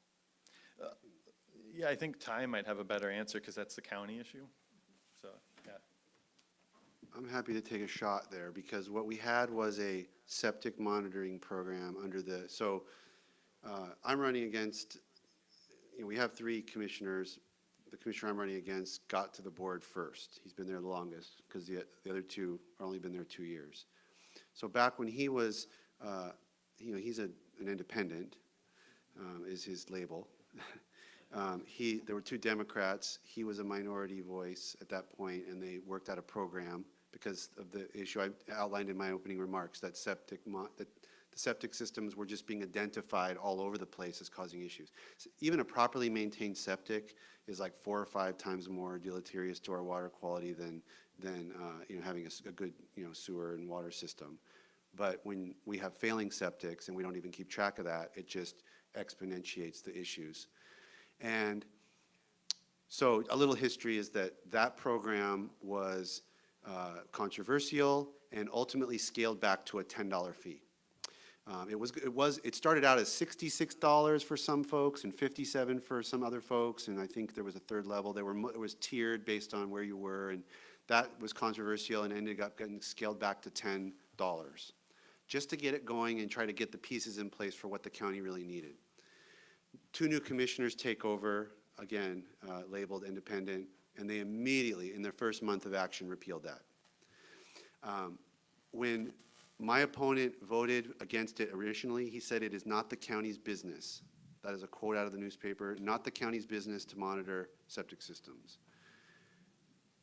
yeah, I think Tye might have a better answer because that's the county issue. So yeah. I'm happy to take a shot there because what we had was a septic monitoring program under the, so I'm running against, you know, we have 3 commissioners. The commissioner I'm running against got to the board first. He's been there the longest because the other 2 are only been there 2 years. So back when he was, you know, he's an independent, is his label. There were 2 Democrats. He was a minority voice at that point, and they worked out a program because of the issue I outlined in my opening remarks, that the septic systems were just being identified all over the place as causing issues. So even a properly maintained septic is like 4 or 5 times more deleterious to our water quality than you know, having a good, you know, sewer and water system. But when we have failing septics and we don't even keep track of that, it just exponentiates the issues. And so a little history is that program was controversial and ultimately scaled back to a $10 fee. It started out as $66 for some folks and $57 for some other folks, and I think there was a third level. It was tiered based on where you were, and that was controversial and ended up getting scaled back to $10, just to get it going and try to get the pieces in place for what the county really needed. 2 new commissioners take over, again, labeled independent, and they immediately, in their first month of action, repealed that. When my opponent voted against it originally, he said it is not the county's business. That is a quote out of the newspaper, not the county's business to monitor septic systems.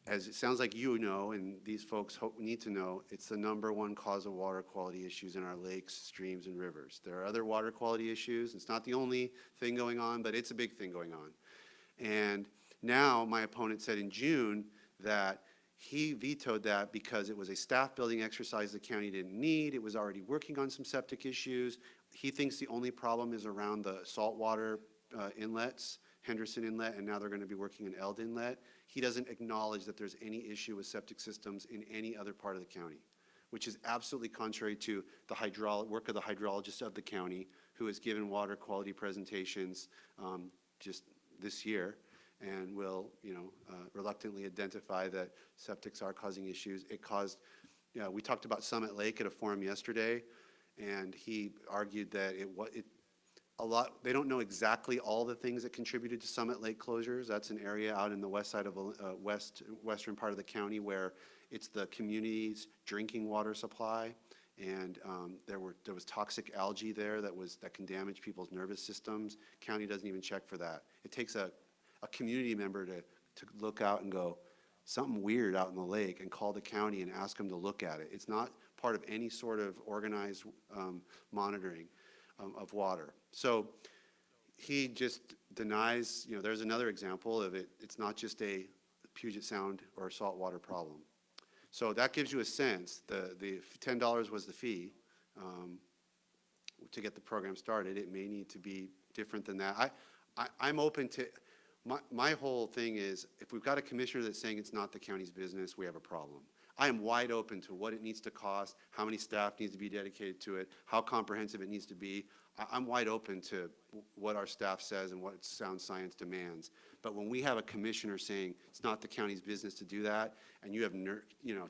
As it sounds like you know, and these folks need to know, it's the #1 cause of water quality issues in our lakes, streams, and rivers. There are other water quality issues. It's not the only thing going on, but it's a big thing going on. And now my opponent said in June that he vetoed that because it was a staff building exercise the county didn't need. It was already working on some septic issues. He thinks the only problem is around the saltwater inlets, Henderson Inlet, and now they're going to be working in Eld Inlet. he doesn't acknowledge that there's any issue with septic systems in any other part of the county, which is absolutely contrary to the work of the hydrologist of the county, who has given water quality presentations just this year, and will, reluctantly identify that septics are causing issues. It caused, we talked about Summit Lake at a forum yesterday, and he argued that they don't know exactly all the things that contributed to Summit Lake closures. That's an area out in the west side of western part of the county where it's the community's drinking water supply, and there was toxic algae there that can damage people's nervous systems. County doesn't even check for that. It takes a community member to look out and go, something weird out in the lake, and call the county and ask them to look at it. It's not part of any sort of organized monitoring of water. So he just denies, there's another example of it. It's not just a Puget Sound or saltwater problem. So that gives you a sense. The $10 was the fee to get the program started. It may need to be different than that. I'm open to, my whole thing is, if we've got a commissioner that's saying it's not the county's business, we have a problem. I am wide open to what it needs to cost, how many staff needs to be dedicated to it, how comprehensive it needs to be. I'm wide open to what our staff says and what sound science demands. But when we have a commissioner saying it's not the county's business to do that, and you have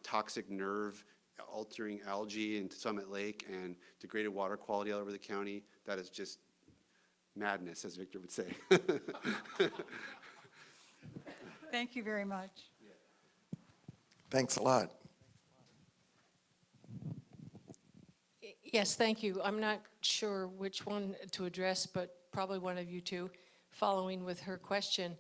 toxic nerve altering algae in Summit Lake and degraded water quality all over the county, that is just madness, as Victor would say. Thank you very much. Thanks a lot. Yes, thank you. I'm not sure which one to address, but probably one of you two, following with her question.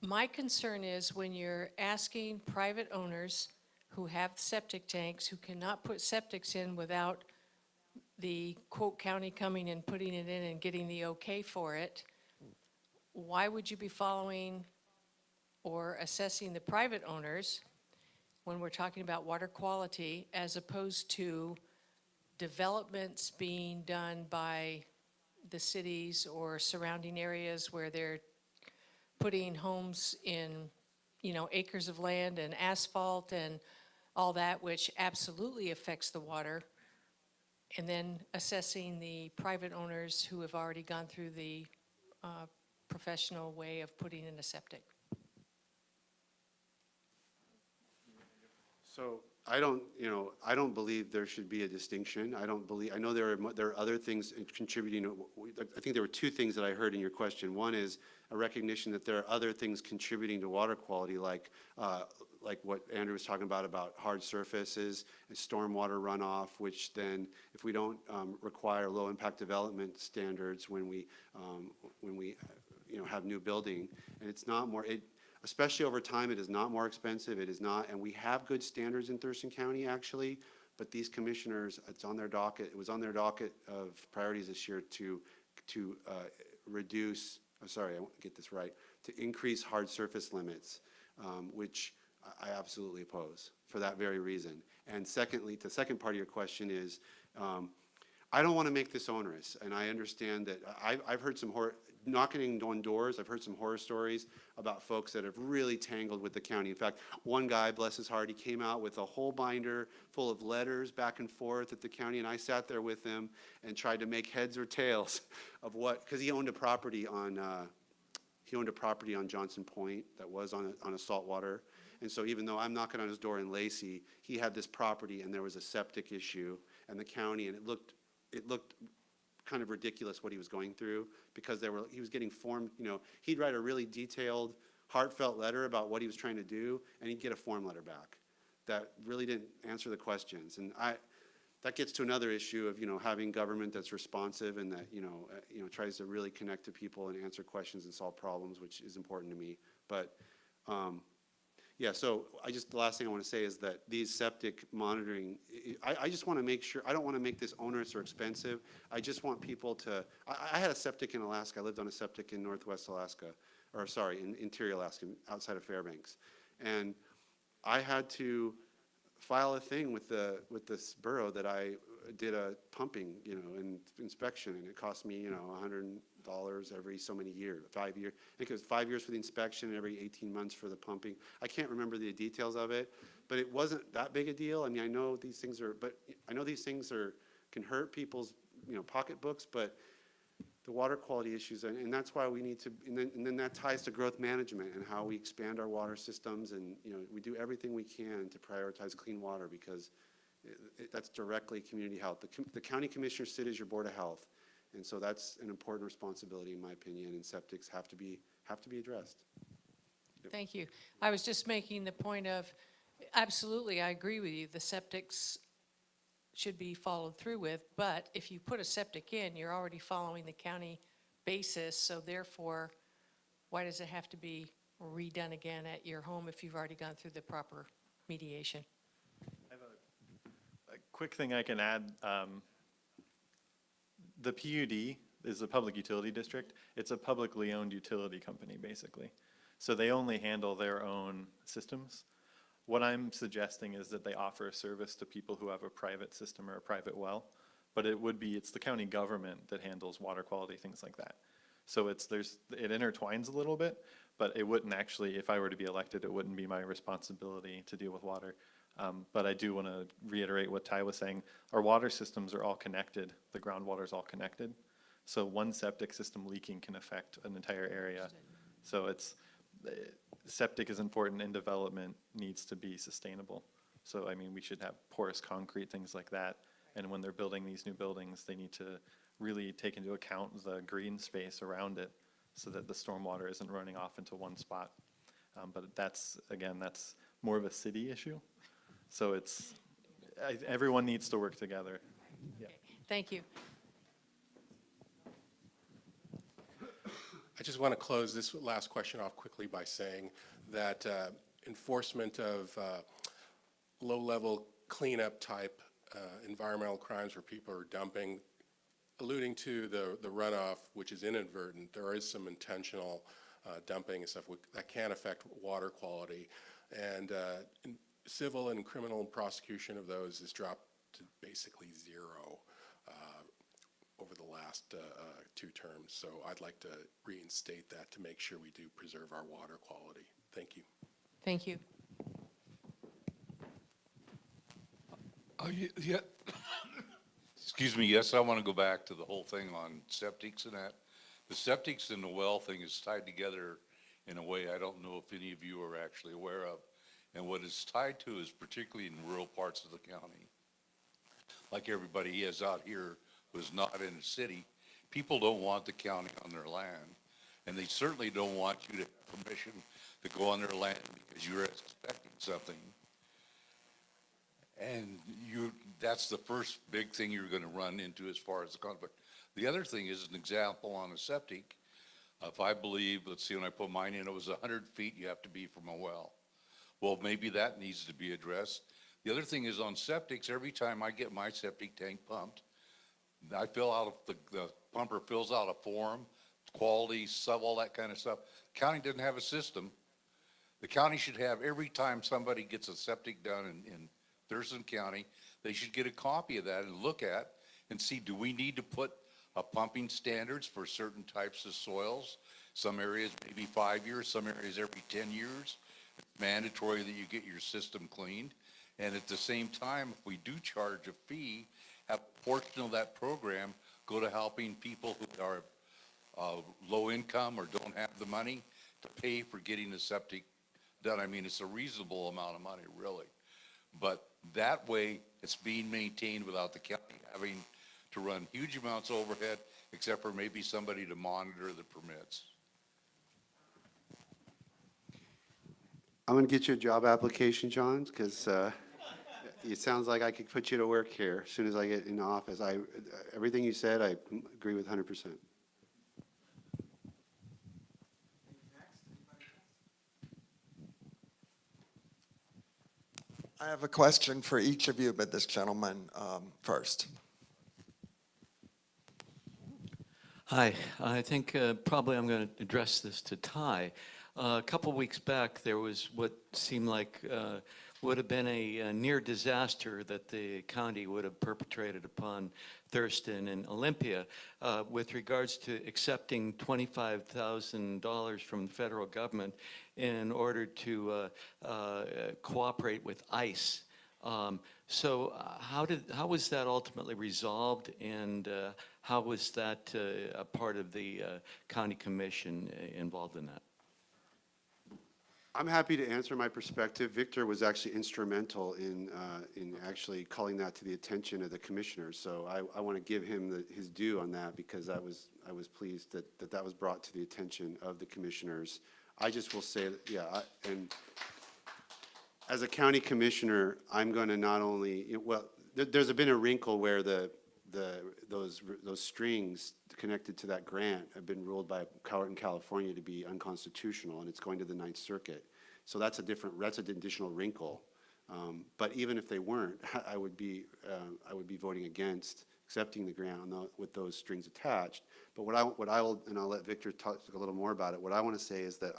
My concern is when you're asking private owners who have septic tanks, who cannot put septics in without the quote county coming and putting it in and getting the okay for it, why would you be following or assessing the private owners when we're talking about water quality, as opposed to developments being done by the cities or surrounding areas where they're putting homes in, acres of land and asphalt and all that, which absolutely affects the water, and then assessing the private owners who have already gone through the professional way of putting in a septic? So I don't believe there should be a distinction. I know there are other things contributing. I think there were two things that I heard in your question. One is a recognition that there are other things contributing to water quality, like what Andrew was talking about hard surfaces and stormwater runoff, which then, if we don't require low impact development standards when we have new building, and it's not more, especially over time, it is not more expensive. It is not, and we have good standards in Thurston County, actually, but these commissioners, it was on their docket of priorities this year to reduce, sorry, I won't get this right, to increase hard surface limits, which I absolutely oppose for that very reason. And secondly, the second part of your question is, I don't want to make this onerous, and I understand that I've heard some knocking on doors. I've heard some horror stories about folks that have really tangled with the county. In fact, one guy, bless his heart, he came out with a whole binder full of letters back and forth at the county, and I sat there with him and tried to make heads or tails of because he owned a property on Johnson Point that was on a saltwater. And so even though I'm knocking on his door in Lacey, he had this property and there was a septic issue, and the county, and it looked kind of ridiculous what he was going through, because he was getting formed, he'd write a really detailed, heartfelt letter about what he was trying to do, and he'd get a form letter back that really didn't answer the questions. And that gets to another issue of, having government that's responsive and that, tries to really connect to people and answer questions and solve problems, which is important to me. But yeah, so the last thing I want to say is that these septic monitoring, I just want to make sure, I don't want to make this onerous or expensive. I just want people to, I had a septic in Alaska. I lived on a septic in northwest Alaska, in interior Alaska, outside of Fairbanks. And I had to file a thing with this borough that I did a pumping, and inspection, and it cost me, $100 every so many years, 5 years. I think it was 5 years for the inspection and every 18 months for the pumping. I can't remember the details of it, but it wasn't that big a deal. I mean, I know these things can hurt people's, pocketbooks, but the water quality issues, and that's why we need to, and then that ties to growth management and how we expand our water systems, and we do everything we can to prioritize clean water, because that's directly community health. The county commissioners sit as your board of health, and so that's an important responsibility, in my opinion, and septics have to be addressed. Thank you. I was just making the point of, absolutely, I agree with you, the septics should be followed through with, but if you put a septic in, you're already following the county basis, so therefore, why does it have to be redone again at your home if you've already gone through the proper mediation? I have a quick thing I can add. The PUD is a public utility district. It's a publicly owned utility company, basically. So they only handle their own systems. What I'm suggesting is that they offer a service to people who have a private system or a private well, but it's the county government that handles water quality, things like that. So it intertwines a little bit, but it wouldn't actually, if I were to be elected, it wouldn't be my responsibility to deal with water. But I do want to reiterate what Tye was saying. Our water systems are all connected. The groundwater is all connected. So one septic system leaking can affect an entire area. So septic is important, and development needs to be sustainable. So, I mean, we should have porous concrete, things like that. And when they're building these new buildings, they need to really take into account the green space around it so that the stormwater isn't running off into one spot. But that's more of a city issue. So everyone needs to work together. Yeah. Thank you. I just want to close this last question off quickly by saying that enforcement of low-level cleanup type environmental crimes where people are dumping, alluding to the runoff, which is inadvertent, there is some intentional dumping and stuff that can affect water quality. And civil and criminal prosecution of those is dropped to basically zero over the last 2 terms. So I'd like to reinstate that to make sure we do preserve our water quality. Thank you. Thank you. Yeah. Excuse me, yes, I want to go back to the whole thing on septics and that. The septics and the well thing is tied together in a way I don't know if any of you are actually aware of. And what it's tied to is particularly in rural parts of the county. Like everybody is out here who's not in a city, people don't want the county on their land. And they certainly don't want you to have permission to go on their land because you're expecting something. And that's the first big thing you're going to run into as far as the conflict. The other thing is an example on a septic. If I believe, let's see, when I put mine in, it was 100 feet you have to be from a well. Well, maybe that needs to be addressed. The other thing is on septics, every time I get my septic tank pumped, I fill out, the pumper fills out a form, quality, all that kind of stuff. The county doesn't have a system. The county should have, every time somebody gets a septic done in Thurston County, they should get a copy of that and look at and see, do we need to put a pumping standards for certain types of soils? Some areas maybe 5 years, some areas every 10 years. It's mandatory that you get your system cleaned. And at the same time, if we do charge a fee, have a portion of that program go to helping people who are low income or don't have the money to pay for getting the septic done. I mean, it's a reasonable amount of money, really. But that way, it's being maintained without the county having to run huge amounts of overhead, except for maybe somebody to monitor the permits. I'm going to get you a job application, John, because it sounds like I could put you to work here as soon as I get in office. Everything you said, I agree with 100%. I have a question for each of you, but this gentleman first. Hi, I think probably I'm going to address this to Tye. A couple weeks back, there was what seemed like would have been a near disaster that the county would have perpetrated upon Thurston and Olympia with regards to accepting $25,000 from the federal government in order to cooperate with ICE. So how was that ultimately resolved, and how was that a part of the county commission involved in that? I'm happy to answer my perspective. Victor was actually instrumental in actually calling that to the attention of the commissioners. So I want to give him his due on that, because I was pleased that was brought to the attention of the commissioners. I just will say that, yeah, and as a county commissioner, I'm going to not only, well, there's been a wrinkle where those strings connected to that grant have been ruled by a court in California to be unconstitutional, and it's going to the Ninth Circuit. So that's an additional wrinkle. But even if they weren't, I would be voting against accepting the grant with those strings attached. But what I'll let Victor talk a little more about it. What I want to say is that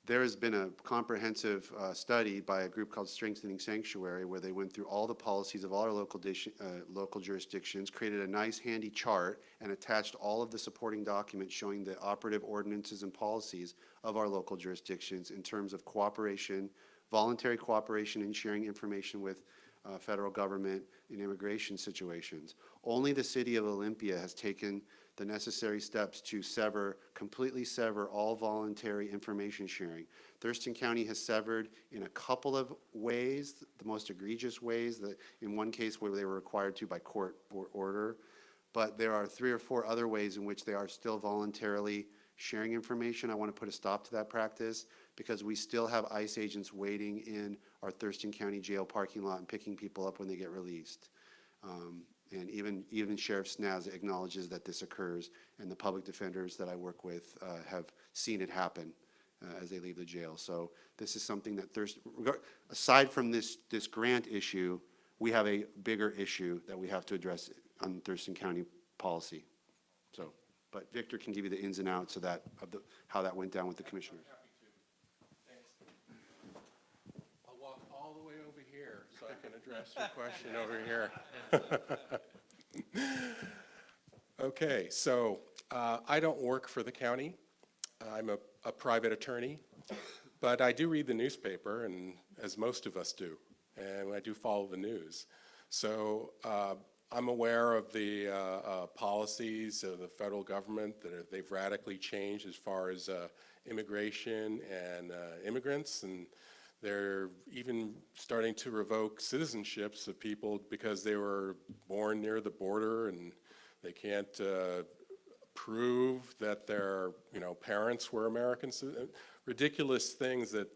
there has been a comprehensive study by a group called Strengthening Sanctuary, where they went through all the policies of all our local jurisdictions, created a nice handy chart, and attached all of the supporting documents showing the operative ordinances and policies of our local jurisdictions in terms of cooperation, voluntary cooperation in sharing information with federal government in immigration situations. Only the city of Olympia has taken the necessary steps to completely sever all voluntary information sharing. Thurston County has severed in a couple of ways, the most egregious ways, that in one case where they were required to by court order, but there are 3 or 4 other ways in which they are still voluntarily sharing information. I want to put a stop to that practice, because we still have ICE agents waiting in our Thurston County jail parking lot and picking people up when they get released. And even Sheriff Snaz acknowledges that this occurs, and the public defenders that I work with have seen it happen as they leave the jail. So this is something that aside from this grant issue, we have a bigger issue that we have to address on Thurston County policy. So, but Victor can give you the ins and outs of how that went down with the commissioners. I'll walk all the way over here so I can address your question over here. Okay, so I don't work for the county. I'm a private attorney, but I do read the newspaper, and as most of us do, and I do follow the news. So I'm aware of the policies of the federal government that they've radically changed as far as immigration and immigrants, and they're even starting to revoke citizenships of people because they were born near the border and they can't prove that their parents were Americans. Ridiculous things that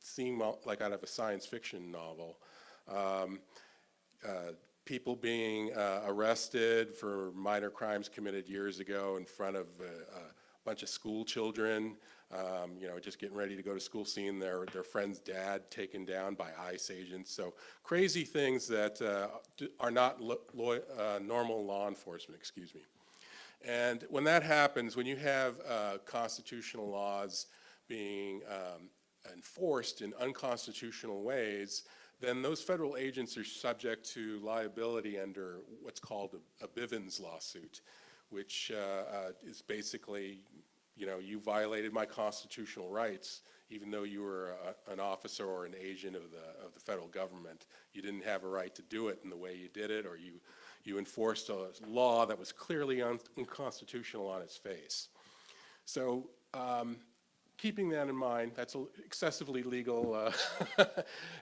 seem like out of a science fiction novel. People being arrested for minor crimes committed years ago in front of a bunch of school children, just getting ready to go to school, seeing their friend's dad taken down by ICE agents. So crazy things that are not normal law enforcement, excuse me. And when that happens, when you have constitutional laws being enforced in unconstitutional ways, then those federal agents are subject to liability under what's called a Bivens lawsuit, which is basically, you violated my constitutional rights, even though you were an officer or an agent of the federal government. You didn't have a right to do it in the way you did it, or you enforced a law that was clearly unconstitutional on its face. So keeping that in mind, that's an excessively legal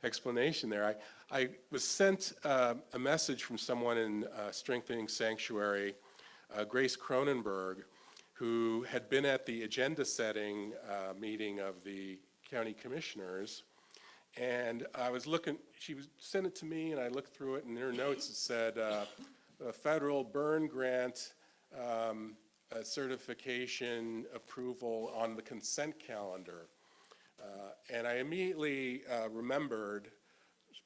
explanation there. I was sent a message from someone in Strengthening Sanctuary, Grace Cronenberg, who had been at the agenda setting meeting of the county commissioners. And I was looking, she sent it to me, and I looked through it, and in her notes it said, a federal burn grant certification approval on the consent calendar. And I immediately remembered,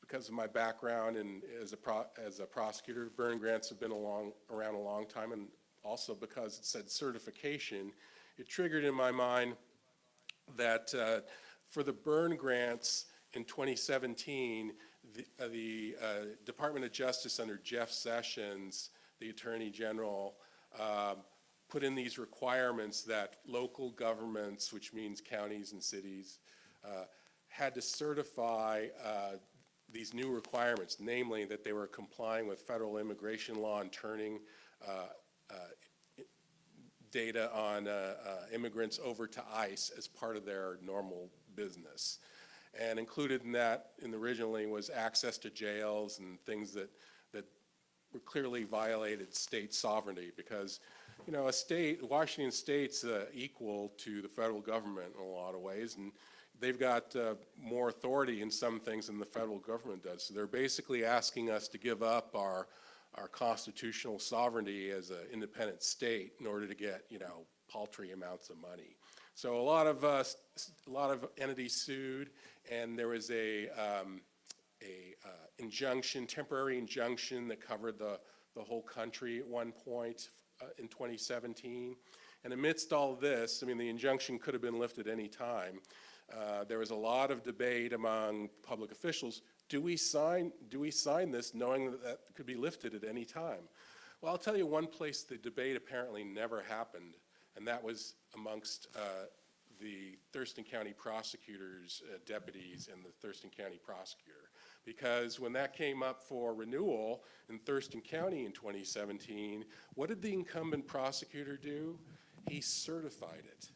because of my background and as a prosecutor, burn grants have been around a long time, and also because it said certification, it triggered in my mind that for the burn grants in 2017, the Department of Justice under Jeff Sessions, the Attorney General, put in these requirements that local governments, which means counties and cities, had to certify these new requirements, namely that they were complying with federal immigration law and turning data on immigrants over to ICE as part of their normal business. And included in that, originally, was access to jails and things that were clearly violated state sovereignty, because, you know, Washington State's equal to the federal government in a lot of ways, and they've got more authority in some things than the federal government does. So they're basically asking us to give up our constitutional sovereignty as an independent state in order to get, you know, paltry amounts of money. So a lot of entities sued, and there was a injunction, temporary injunction that covered the whole country at one point in 2017. And amidst all of this, I mean, the injunction could have been lifted any time. There was a lot of debate among public officials. Do we sign this knowing that could be lifted at any time? Well, I'll tell you one place the debate apparently never happened, and that was amongst the Thurston County Prosecutor's deputies and the Thurston County Prosecutor. Because when that came up for renewal in Thurston County in 2017, what did the incumbent prosecutor do? He certified it.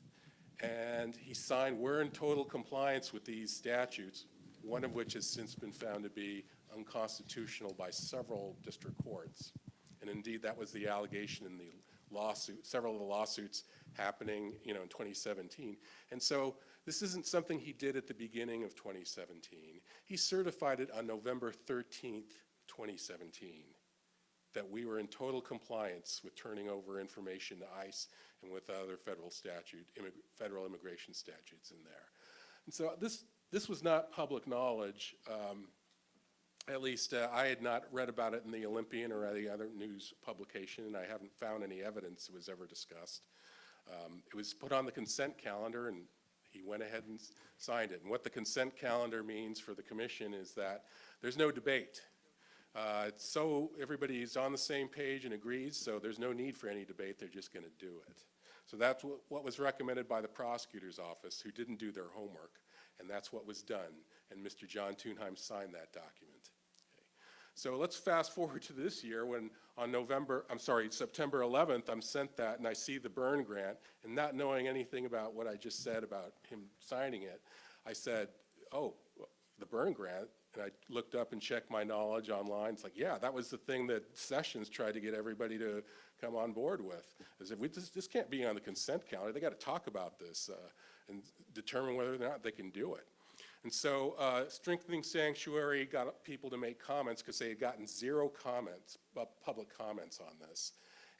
And he signed, we're in total compliance with these statutes, one of which has since been found to be unconstitutional by several district courts. And indeed, that was the allegation in the lawsuit, several of the lawsuits happening, you know, in 2017. And so this isn't something he did at the beginning of 2017. He certified it on November 13th, 2017, that we were in total compliance with turning over information to ICE and with other federal immigration statutes in there. And so this was not public knowledge. At least I had not read about it in the Olympian or any other news publication, and I haven't found any evidence it was ever discussed. It was put on the consent calendar, and he went ahead and signed it. And what the consent calendar means for the commission is that there's no debate. So everybody's on the same page and agrees, so there's no need for any debate. They're just going to do it. So that's what was recommended by the prosecutor's office, who didn't do their homework, and that's what was done. And Mr. John Thunheim signed that document. Okay. So let's fast forward to this year when on September 11th, I'm sent that and I see the burn grant, and not knowing anything about what I just said about him signing it, I said, oh, the burn grant. And I looked up and checked my knowledge online. It's like, yeah, that was the thing that Sessions tried to get everybody to come on board with. As if this can't be on the consent calendar. They got to talk about this and determine whether or not they can do it. And so Strengthening Sanctuary got people to make comments because they had gotten 0 comments, public comments on this.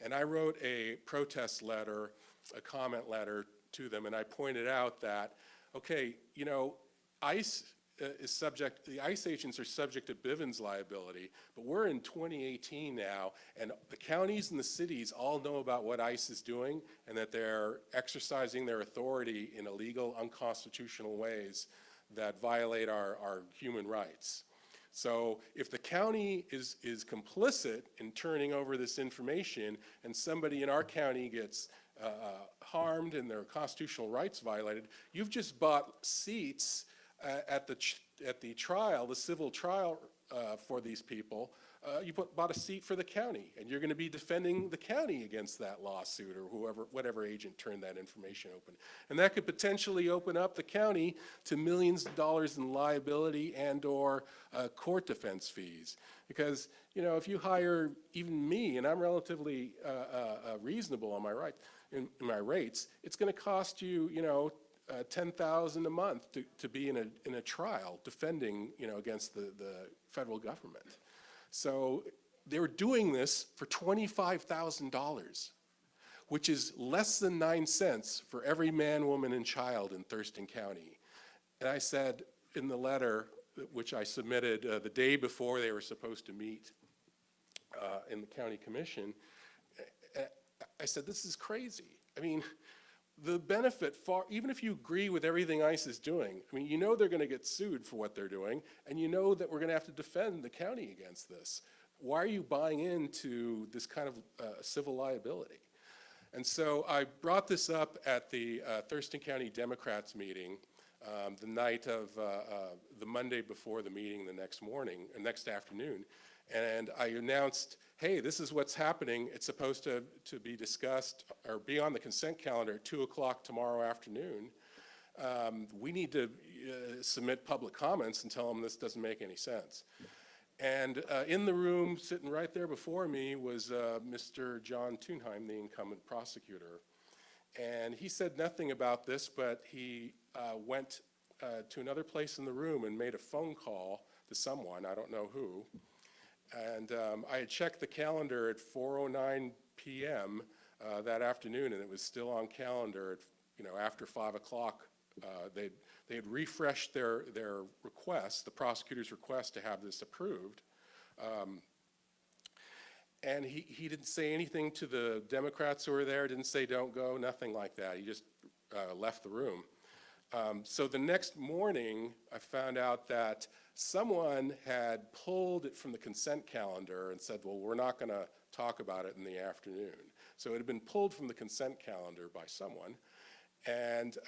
And I wrote a protest letter, a comment letter to them, and I pointed out that, okay, you know, ICE the ICE agents are subject to Bivens liability, but we're in 2018 now, and the counties and the cities all know about what ICE is doing and that they're exercising their authority in illegal, unconstitutional ways that violate our human rights. So if the county is complicit in turning over this information and somebody in our county gets harmed and their constitutional rights violated, you've just bought seats at the trial, the civil trial for these people. You bought a seat for the county, and you're going to be defending the county against that lawsuit or whatever agent turned that information open. And that could potentially open up the county to millions of dollars in liability and or court defense fees. Because, you know, if you hire even me, and I'm relatively reasonable on in my rates, it's going to cost you, you know, $10,000 a month to be in a trial defending, you know, against the federal government. So they were doing this for $25,000, which is less than 9 cents for every man, woman, and child in Thurston County. And I said in the letter, which I submitted the day before they were supposed to meet in the county commission, I said, this is crazy. I mean, the benefit far, even if you agree with everything ICE is doing, I mean, you know they're gonna get sued for what they're doing, and you know that we're gonna have to defend the county against this. Why are you buying into this kind of civil liability? And so I brought this up at the Thurston County Democrats meeting the night of the Monday before the meeting the next afternoon. And I announced, hey, this is what's happening. It's supposed to be discussed or be on the consent calendar at 2 o'clock tomorrow afternoon. We need to submit public comments and tell them this doesn't make any sense. And in the room, sitting right there before me, was Mr. John Thunheim, the incumbent prosecutor. And he said nothing about this, but he went to another place in the room and made a phone call to someone, I don't know who. And I had checked the calendar at 4:09 p.m. That afternoon, and it was still on calendar at, after 5 o'clock. They had refreshed their request, the prosecutor's request to have this approved. And he didn't say anything to the Democrats who were there, didn't say don't go, nothing like that. He just left the room. So the next morning, I found out that someone had pulled it from the consent calendar and said, well, we're not going to talk about it in the afternoon. So it had been pulled from the consent calendar by someone. And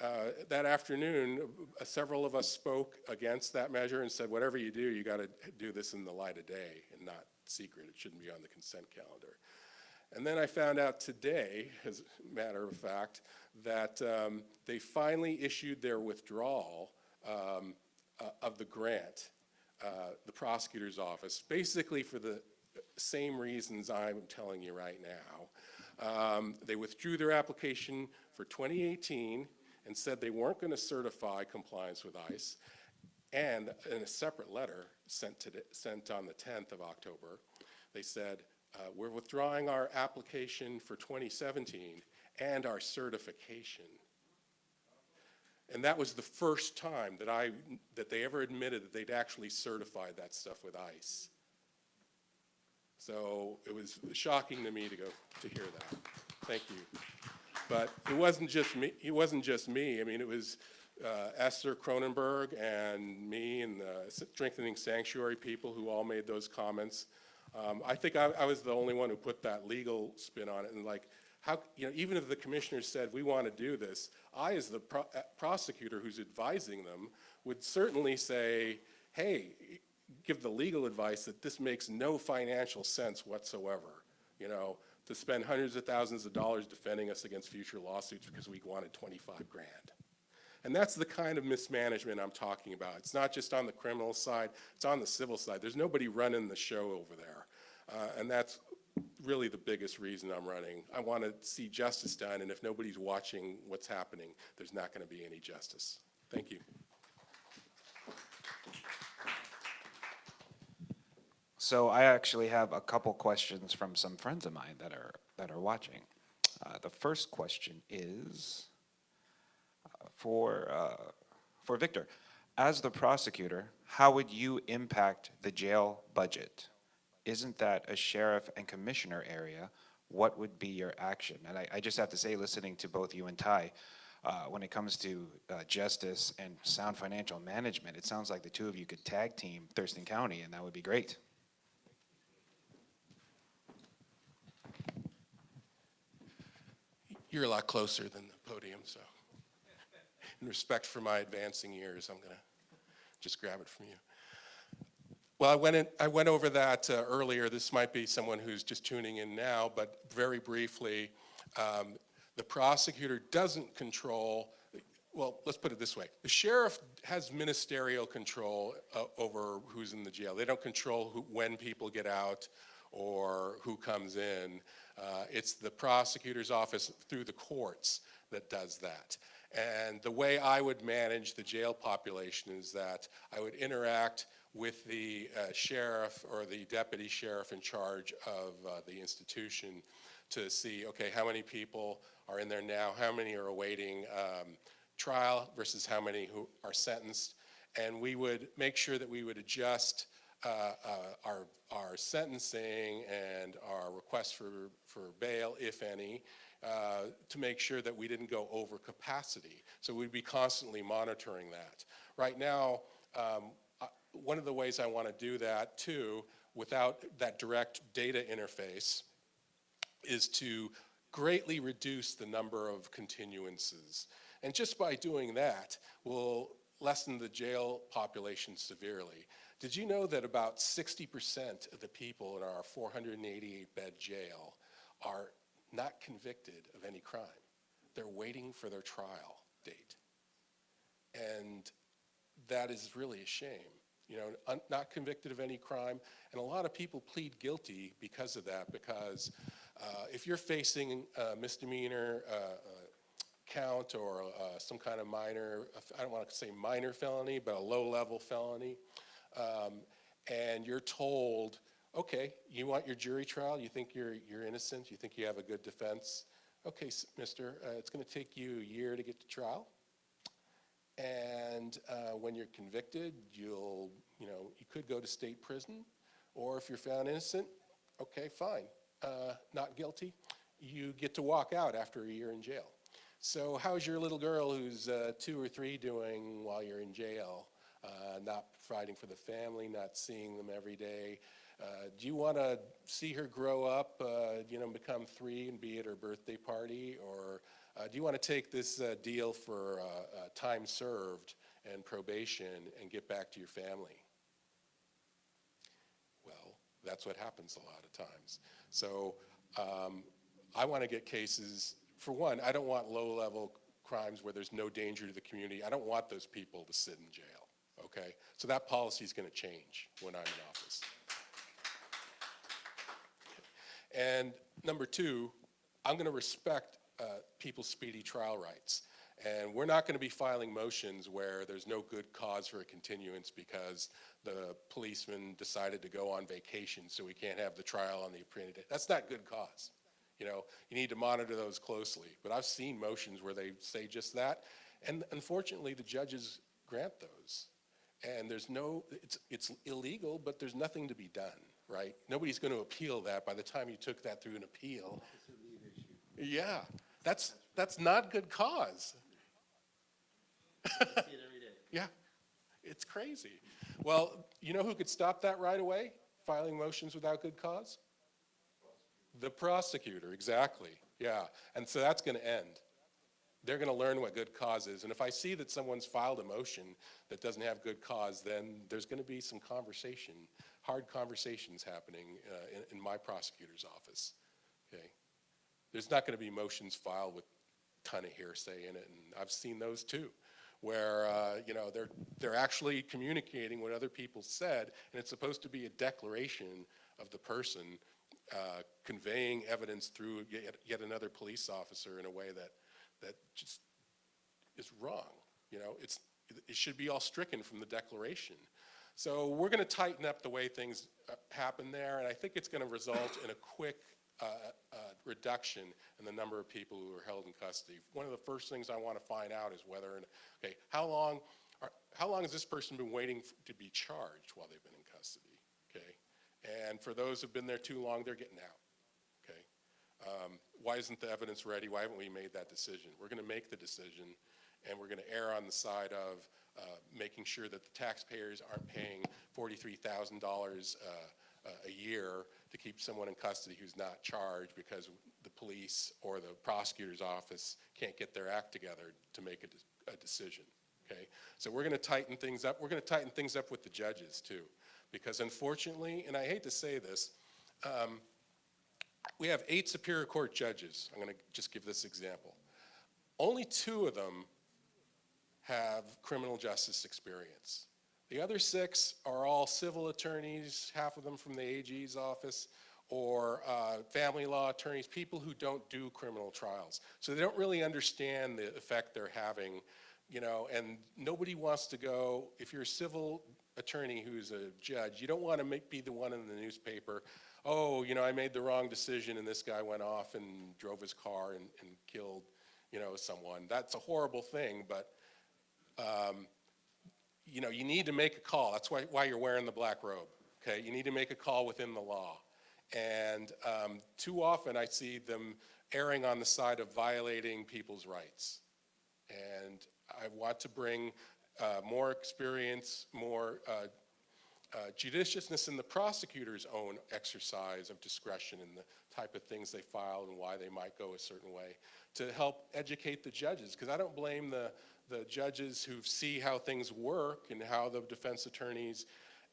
that afternoon, several of us spoke against that measure and said, whatever you do, you got to do this in the light of day and not secret. It shouldn't be on the consent calendar. And then I found out today, as a matter of fact, that they finally issued their withdrawal of the grant, the prosecutor's office, basically for the same reasons I'm telling you right now. They withdrew their application for 2018 and said they weren't going to certify compliance with ICE. And in a separate letter sent on the 10th of October, they said, we're withdrawing our application for 2017 and our certification. And that was the first time that they ever admitted that they'd actually certified that stuff with ICE. So it was shocking to me to hear that. Thank you. But it wasn't just me. It wasn't just me. I mean, it was Esther Cronenberg and me and the Strengthening Sanctuary people who all made those comments. I think I was the only one who put that legal spin on it. And like, how, even if the commissioners said we want to do this, I, as the prosecutor who's advising them, would certainly say, hey, give the legal advice that this makes no financial sense whatsoever, to spend hundreds of thousands of dollars defending us against future lawsuits because we wanted 25 grand. And that's the kind of mismanagement I'm talking about. It's not just on the criminal side, it's on the civil side. There's nobody running the show over there. And that's really the biggest reason I'm running. I want to see justice done, and if nobody's watching what's happening, there's not going to be any justice. Thank you. So I actually have a couple questions from some friends of mine that are watching. The first question is for Victor. As the prosecutor, how would you impact the jail budget? Isn't that a sheriff and commissioner area? What would be your action? And I just have to say, listening to both you and Tye, when it comes to justice and sound financial management, it sounds like the two of you could tag team Thurston County, and that would be great. You're a lot closer than the podium, so in respect for my advancing years, I'm going to just grab it from you. Well, I went over that earlier. This might be someone who's just tuning in now, but very briefly, the prosecutor doesn't control, well, let's put it this way. The sheriff has ministerial control over who's in the jail. They don't control when people get out or who comes in. It's the prosecutor's office through the courts that does that. And the way I would manage the jail population is that I would interact with the sheriff or the deputy sheriff in charge of the institution to see, okay, how many people are in there now, how many are awaiting trial versus how many who are sentenced. And we would make sure that we would adjust our sentencing and our requests for bail, if any, to make sure that we didn't go over capacity. So we'd be constantly monitoring that. Right now, one of the ways I want to do that too, without that direct data interface, is to greatly reduce the number of continuances. And just by doing that, we'll lessen the jail population severely. Did you know that about 60% of the people in our 488-bed jail are not convicted of any crime? They're waiting for their trial date. And that is really a shame. You know, not convicted of any crime, and a lot of people plead guilty because of that, because if you're facing a misdemeanor count or some kind of minor, I don't want to say minor felony, but a low-level felony, and you're told, okay, you want your jury trial, you think you're innocent, you think you have a good defense, okay, mister, it's going to take you a year to get to trial. And when you're convicted, you could go to state prison, or if you're found innocent, okay, fine, not guilty, you get to walk out after a year in jail. So how's your little girl who's 2 or 3 doing while you're in jail, not providing for the family, not seeing them every day? Do you want to see her grow up, become 3 and be at her birthday party, or do you want to take this deal for time served and probation and get back to your family? Well, that's what happens a lot of times. So I want to get cases, for one, I don't want low-level crimes where there's no danger to the community. I don't want those people to sit in jail, okay? So that policy is going to change when I'm in office. And number 2, I'm going to respect people's speedy trial rights. And we're not going to be filing motions where there's no good cause for a continuance because the policeman decided to go on vacation so we can't have the trial on the appointed date. That's not good cause. You need to monitor those closely. But I've seen motions where they say just that, and unfortunately the judges grant those. And there's it's illegal, but there's nothing to be done, right? Nobody's going to appeal that by the time you took that through an appeal. Yeah, that's not good cause. See it every day. Yeah, it's crazy. Well, you know who could stop that right away? Filing motions without good cause? The prosecutor, exactly, yeah. And so that's going to end. They're going to learn what good cause is. And if I see that someone's filed a motion that doesn't have good cause, then there's going to be some conversation, hard conversations happening in my prosecutor's office, okay? There's not going to be motions filed with a ton of hearsay in it, and I've seen those too, where they're actually communicating what other people said, and it's supposed to be a declaration of the person conveying evidence through yet another police officer in a way that just is wrong. It should be all stricken from the declaration. So we're going to tighten up the way things happen there, and I think it's going to result in a quick reduction in the number of people who are held in custody. One of the first things I want to find out is how long has this person been waiting to be charged while they've been in custody, okay? And for those who've been there too long, they're getting out, okay? Why isn't the evidence ready? Why haven't we made that decision? We're going to make the decision, and we're going to err on the side of making sure that the taxpayers aren't paying $43,000 a year to keep someone in custody who's not charged because the police or the prosecutor's office can't get their act together to make a decision, okay? So we're going to tighten things up. We're going to tighten things up with the judges too, because unfortunately, and I hate to say this, we have 8 Superior Court judges. I'm going to just give this example. Only 2 of them have criminal justice experience. The other 6 are all civil attorneys, half of them from the AG's office, or family law attorneys, people who don't do criminal trials. So they don't really understand the effect they're having, and nobody wants to go, if you're a civil attorney who's a judge, you don't want to be the one in the newspaper, oh, I made the wrong decision and this guy went off and drove his car and killed, someone. That's a horrible thing, but you need to make a call. That's why you're wearing the black robe, okay? You need to make a call within the law. And too often I see them erring on the side of violating people's rights. And I want to bring more experience, more judiciousness in the prosecutor's own exercise of discretion in the type of things they file and why they might go a certain way, to help educate the judges. Because I don't blame the judges who see how things work and how the defense attorneys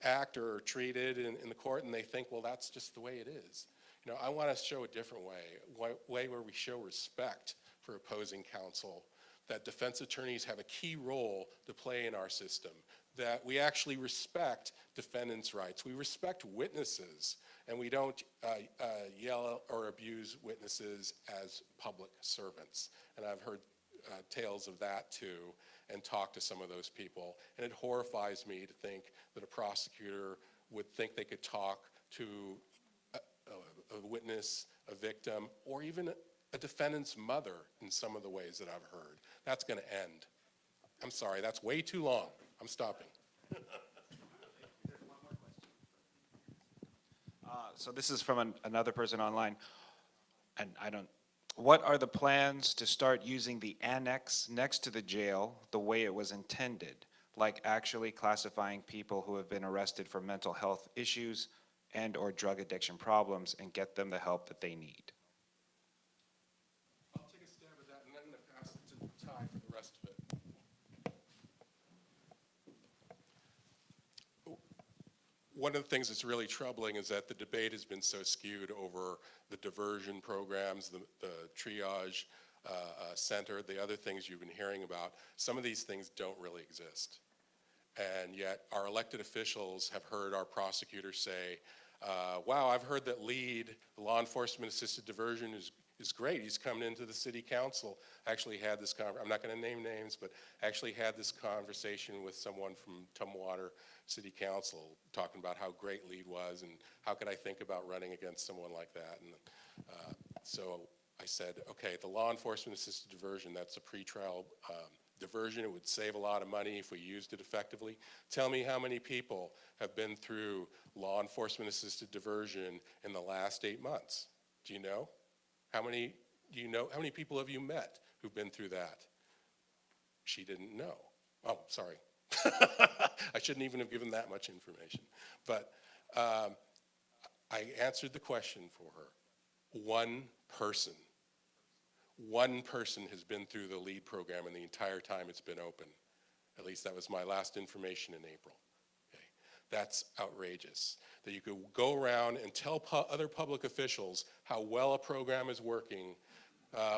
act or are treated in the court, and they think, well, that's just the way it is. You know, I want to show a different way where we show respect for opposing counsel, that defense attorneys have a key role to play in our system, that we actually respect defendants' rights, we respect witnesses, and we don't yell or abuse witnesses as public servants. And I've heard tales of that too, and talked to some of those people, and it horrifies me to think that a prosecutor would think they could talk to a witness, a victim, or even a defendant's mother in some of the ways that I've heard. That's going to end. I'm sorry, that's way too long. I'm stopping. So this is from another person online, and what are the plans to start using the annex next to the jail the way it was intended, like actually classifying people who have been arrested for mental health issues and or drug addiction problems and get them the help that they need? I'll take a stab at that, and then I'm going to pass it to Tye for the rest of it. One of the things that's really troubling is that the debate has been so skewed over the diversion programs, the triage center, the other things you've been hearing about. Some of these things don't really exist. And yet our elected officials have heard our prosecutors say, wow, I've heard that LEAD, law enforcement assisted diversion, is great. He's coming into the city council. I actually had this I'm not going to name names, but actually had this conversation with someone from Tumwater City Council talking about how great LEAD was and how could I think about running against someone like that. And so I said, okay, the law enforcement assisted diversion, that's a pretrial diversion. It would save a lot of money if we used it effectively. Tell me how many people have been through law enforcement assisted diversion in the last 8 months? Do you know? How many people have you met who've been through that? She didn't know. Oh, sorry. I shouldn't even have given that much information. But I answered the question for her. One person has been through the LEAD program in the entire time it's been open. At least that was my last information in April. Okay. That's outrageous. That you could go around and tell other public officials how well a program is working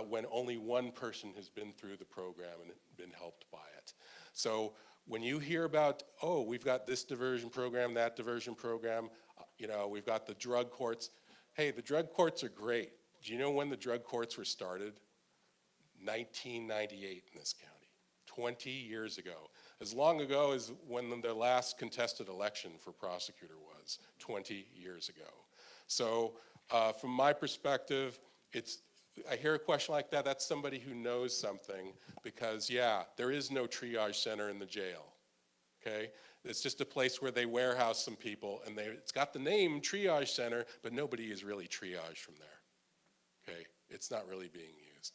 when only one person has been through the program and been helped by it. So when you hear about, oh, we've got this diversion program, that diversion program, you know, we've got the drug courts. Hey, the drug courts are great. Do you know when the drug courts were started? 1998 in this county, 20 years ago. As long ago as when the last contested election for prosecutor was, 20 years ago. So from my perspective, I hear a question like that, that's somebody who knows something, because yeah, there is no triage center in the jail, okay? It's just a place where they warehouse some people, and it's got the name triage center, but nobody is really triaged from there, okay? It's not really being used.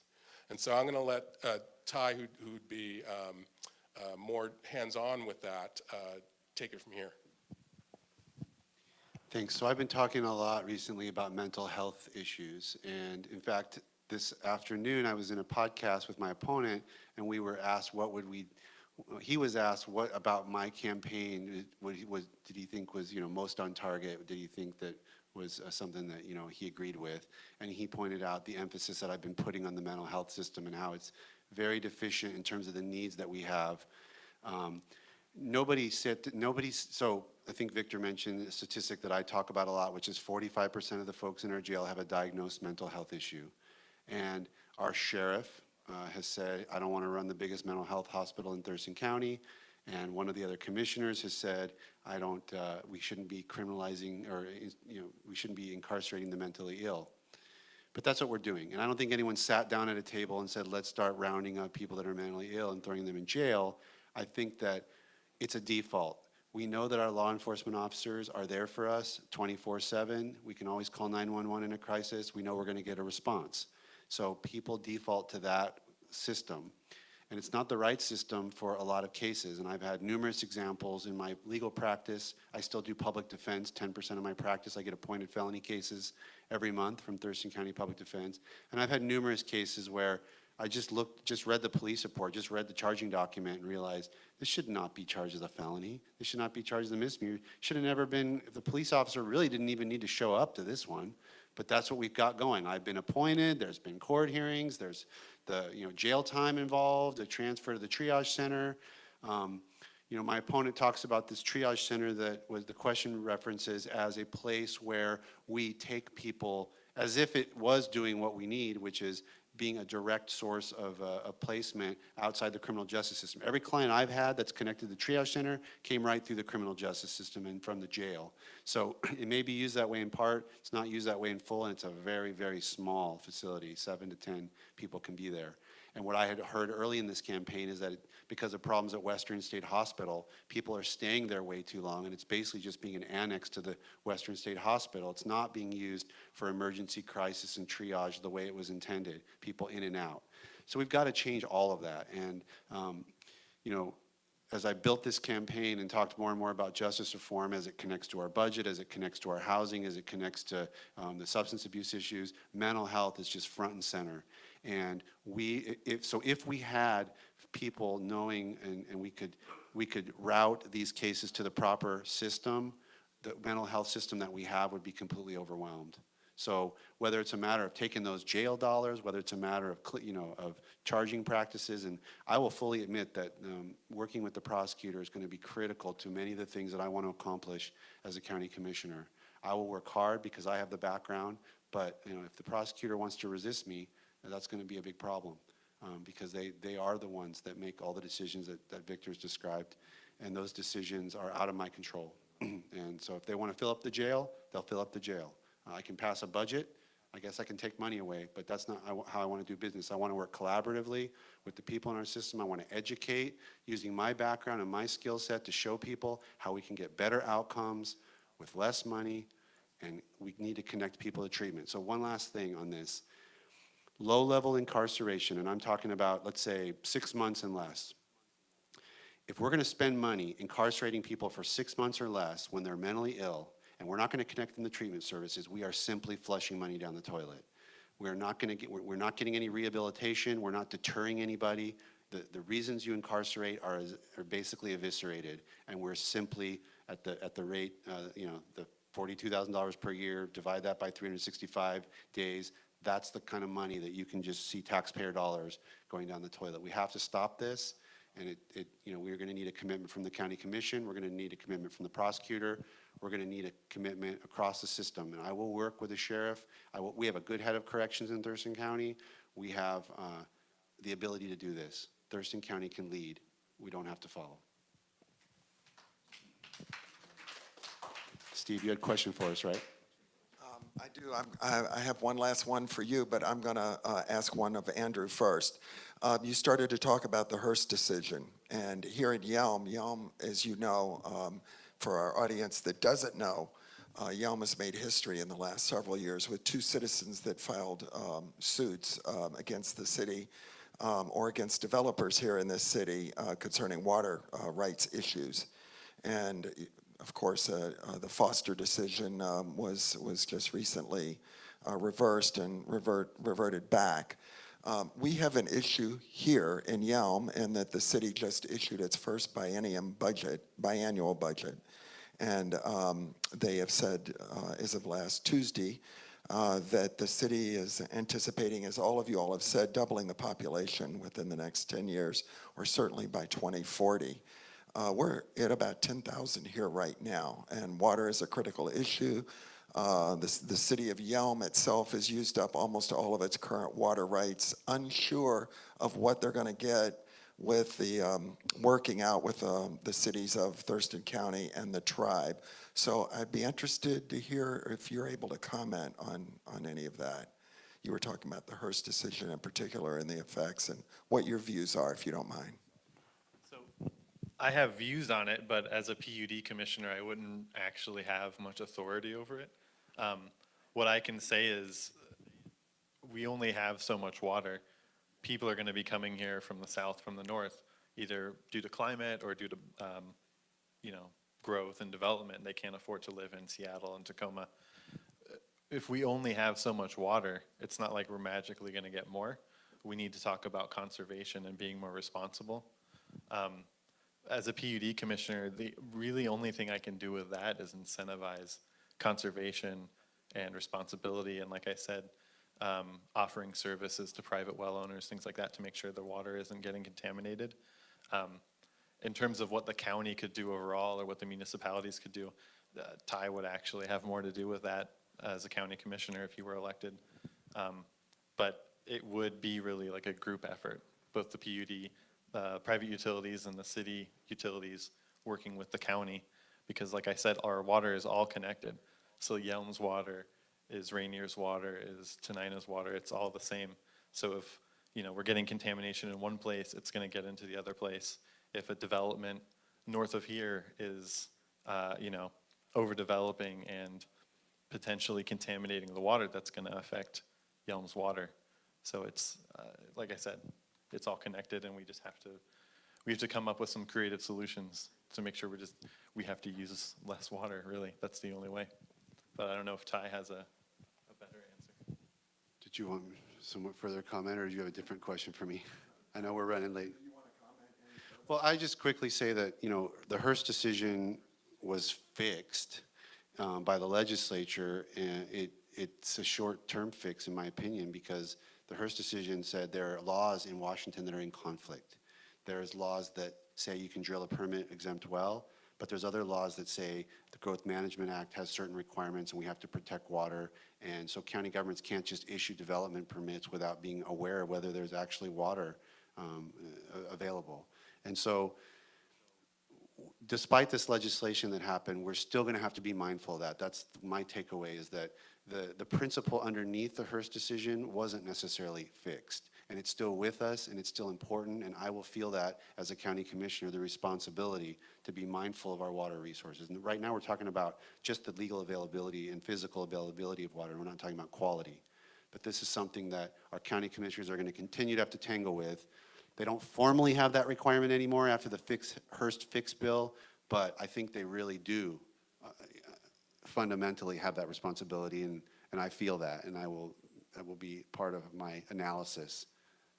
And so I'm gonna let Tye, who'd be more hands-on with that, take it from here. Thanks. So I've been talking a lot recently about mental health issues. And in fact, this afternoon I was in a podcast with my opponent, and we were asked he was asked what about my campaign, did he think was, you know, most on target? Did he think that was something that, you know, he agreed with? And he pointed out the emphasis that I've been putting on the mental health system and how it's very deficient in terms of the needs that we have. So I think Victor mentioned a statistic that I talk about a lot, which is 45% of the folks in our jail have a diagnosed mental health issue. And our sheriff has said, I don't want to run the biggest mental health hospital in Thurston County. And one of the other commissioners has said, we shouldn't be criminalizing, or, you know, we shouldn't be incarcerating the mentally ill. But that's what we're doing. And I don't think anyone sat down at a table and said, let's start rounding up people that are mentally ill and throwing them in jail. I think that it's a default. We know that our law enforcement officers are there for us 24/7. We can always call 911 in a crisis. We know we're going to get a response. So people default to that system. And it's not the right system for a lot of cases. And I've had numerous examples in my legal practice. I still do public defense, 10% of my practice. I get appointed felony cases every month from Thurston County Public Defense. And I've had numerous cases where I just read the police report, just read the charging document and realized this should not be charged as a felony. This should not be charged as a misdemeanor. Should have never been, the police officer really didn't even need to show up to this one. But that's what we've got going. I've been appointed, there's been court hearings, there's the jail time involved, a transfer to the triage center. My opponent talks about this triage center that was the question references as a place where we take people as if it was doing what we need, which is being a direct source of a placement outside the criminal justice system. Every client I've had that's connected to the triage center came right through the criminal justice system and from the jail. So it may be used that way in part, it's not used that way in full, and it's a very, very small facility. 7 to 10 people can be there. And what I had heard early in this campaign is that because of problems at Western State Hospital, people are staying there way too long, and it's basically just being an annex to the Western State Hospital. It's not being used for emergency crisis and triage the way it was intended, people in and out. So we've got to change all of that. And, as I built this campaign and talked more and more about justice reform as it connects to our budget, as it connects to our housing, as it connects to the substance abuse issues, mental health is just front and center. And if we had people knowing and we could route these cases to the proper system, the mental health system that we have would be completely overwhelmed. So whether it's a matter of taking those jail dollars, whether it's a matter of charging practices, and I will fully admit that working with the prosecutor is going to be critical to many of the things that I want to accomplish as a county commissioner. I will work hard because I have the background, but if the prosecutor wants to resist me, that's going to be a big problem because they are the ones that make all the decisions that Victor's described, and those decisions are out of my control. And so if they want to fill up the jail, they'll fill up the jail. I can pass a budget. I guess I can take money away, but that's not how I want to do business. I want to work collaboratively with the people in our system. I want to educate using my background and my skill set to show people how we can get better outcomes with less money, and we need to connect people to treatment. So one last thing on this. Low-level incarceration, and I'm talking about, let's say, 6 months and less. If we're going to spend money incarcerating people for 6 months or less when they're mentally ill, and we're not going to connect them to treatment services, we are simply flushing money down the toilet. We're not getting any rehabilitation. We're not deterring anybody. The reasons you incarcerate are basically eviscerated, and we're simply at the rate, the $42,000 per year, divide that by 365 days. That's the kind of money that you can just see taxpayer dollars going down the toilet. We have to stop this, and we're going to need a commitment from the county commission. We're going to need a commitment from the prosecutor. We're going to need a commitment across the system, and I will work with the sheriff. We have a good head of corrections in Thurston County. We have the ability to do this. Thurston County can lead. We don't have to follow. Steve, you had a question for us, right? I do. I have one last one for you, but I'm going to ask one of Andrew first. You started to talk about the Hearst decision, and here at Yelm, as you know, for our audience that doesn't know, Yelm has made history in the last several years with 2 citizens that filed suits against the city or against developers here in this city concerning water rights issues. And of course, the Foster decision was just recently reversed and reverted back. We have an issue here in Yelm in that the city just issued its first biannual budget. And they have said, as of last Tuesday, that the city is anticipating, as all of you all have said, doubling the population within the next 10 years, or certainly by 2040. We're at about 10,000 here right now, and water is a critical issue. The city of Yelm itself has used up almost all of its current water rights, unsure of what they're going to get with the working out with the cities of Thurston County and the tribe. So I'd be interested to hear if you're able to comment on any of that. You were talking about the Hearst decision in particular and the effects and what your views are, if you don't mind. So I have views on it, but as a PUD commissioner, I wouldn't actually have much authority over it. What I can say is we only have so much water. People are going to be coming here from the south, from the north, either due to climate or due to, you know, growth and development. They can't afford to live in Seattle and Tacoma. If we only have so much water, it's not like we're magically going to get more. We need to talk about conservation and being more responsible. As a PUD commissioner, the really only thing I can do with that is incentivize conservation and responsibility. And like I said, offering services to private well owners, things like that, to make sure the water isn't getting contaminated. In terms of what the county could do overall or what the municipalities could do, Tye would actually have more to do with that as a county commissioner if he were elected. But it would be really like a group effort, both the PUD, private utilities and the city utilities working with the county, because like I said, our water is all connected. So Yelm's water is Rainier's water, is Tenina's water, it's all the same. So if, you know, we're getting contamination in one place, it's gonna get into the other place. If a development north of here is, you know, overdeveloping and potentially contaminating the water, that's gonna affect Yelm's water. So it's, like I said, it's all connected, and we have to come up with some creative solutions to make sure we have to use less water, really. That's the only way. But I don't know if Tye has a better answer. Did you want somewhat further comment, or do you have a different question for me? I know we're running late. Well, I just quickly say that, you know, the Hearst decision was fixed by the legislature, and it's a short-term fix, in my opinion, because the Hearst decision said there are laws in Washington that are in conflict. There's laws that say you can drill a permit-exempt well, but there's other laws that say the Growth Management Act has certain requirements and we have to protect water. And so county governments can't just issue development permits without being aware of whether there's actually water available. And so despite this legislation that happened, we're still going to have to be mindful of that. That's my takeaway, is that the principle underneath the Hearst decision wasn't necessarily fixed. And it's still with us, and it's still important, and I will feel that as a county commissioner, the responsibility to be mindful of our water resources. And right now we're talking about just the legal availability and physical availability of water. We're not talking about quality. But this is something that our county commissioners are going to continue to have to tangle with. They don't formally have that requirement anymore after the Hearst fix bill, but I think they really do fundamentally have that responsibility, and I feel that, and that will be part of my analysis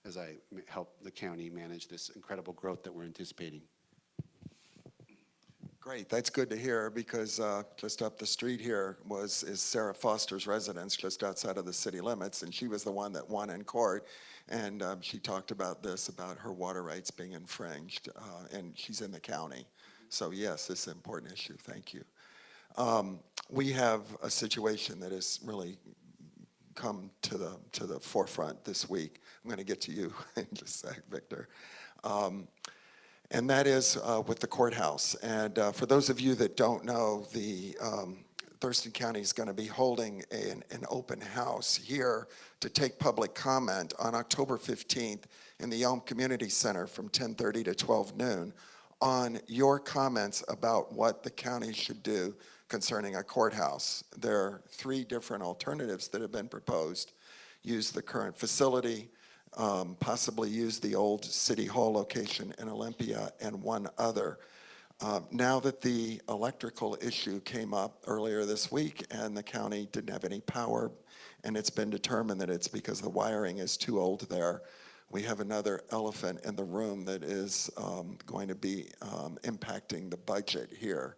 as I help the county manage this incredible growth that we're anticipating. Great, that's good to hear, because just up the street here is Sarah Foster's residence just outside of the city limits, and she was the one that won in court, and she talked about this, about her water rights being infringed, and she's in the county. So yes, this is an important issue, thank you. We have a situation that has really come to the forefront this week. I'm going to get to you in just a sec, Victor. And that is with the courthouse. And for those of you that don't know, the Thurston County is going to be holding an open house here to take public comment on October 15th in the Yelm Community Center from 10:30 to 12 noon on your comments about what the county should do concerning a courthouse. There are 3 different alternatives that have been proposed. Use the current facility, possibly use the old City Hall location in Olympia, and one other. Now that the electrical issue came up earlier this week and the county didn't have any power, and it's been determined that it's because the wiring is too old there, we have another elephant in the room that is going to be impacting the budget here.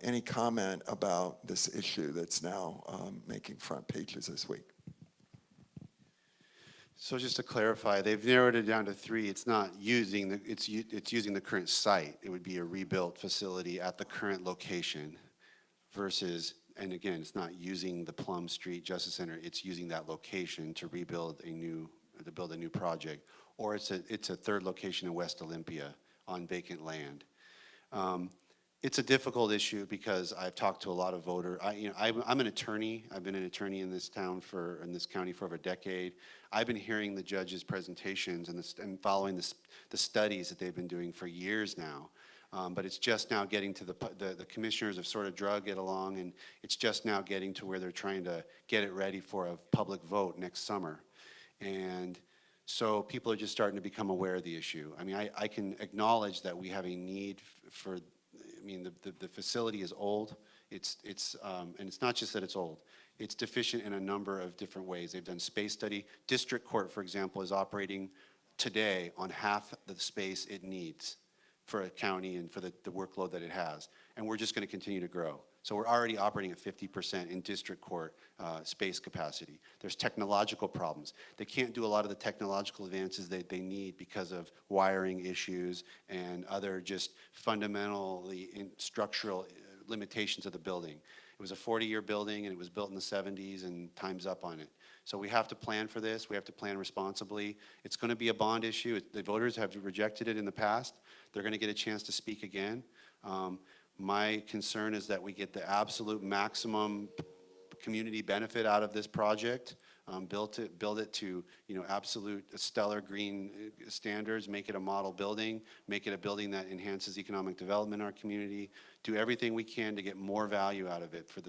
Any comment about this issue that's now making front pages this week? So just to clarify, they've narrowed it down to 3. It's not using it's using the current site. It would be a rebuilt facility at the current location versus, and again, it's not using the Plum Street Justice Center. It's using that location to build a new project, or it's a third location in West Olympia on vacant land. It's a difficult issue because I've talked to a lot of voters. I'm an attorney. I've been an attorney in this county for over a decade. I've been hearing the judges' presentations and following the studies that they've been doing for years now But it's just now getting to the commissioners have sort of drug it along, and it's just now getting to where they're trying to get it ready for a public vote next summer. And so people are just starting to become aware of the issue. I mean, I can acknowledge that we have a need for, I mean, the facility is old. And it's not just that it's old. It's deficient in a number of different ways. They've done space study. District Court, for example, is operating today on half the space it needs for a county and for the workload that it has. And we're just going to continue to grow. So we're already operating at 50% in district court space capacity. There's technological problems. They can't do a lot of the technological advances that they need because of wiring issues and other just fundamentally structural limitations of the building. It was a 40-year building, and it was built in the 70s, and time's up on it. So we have to plan for this. We have to plan responsibly. It's going to be a bond issue. The voters have rejected it in the past. They're going to get a chance to speak again. My concern is that we get the absolute maximum community benefit out of this project. Build it to, you know, absolute stellar green standards, make it a model building, make it a building that enhances economic development in our community, do everything we can to get more value out of it for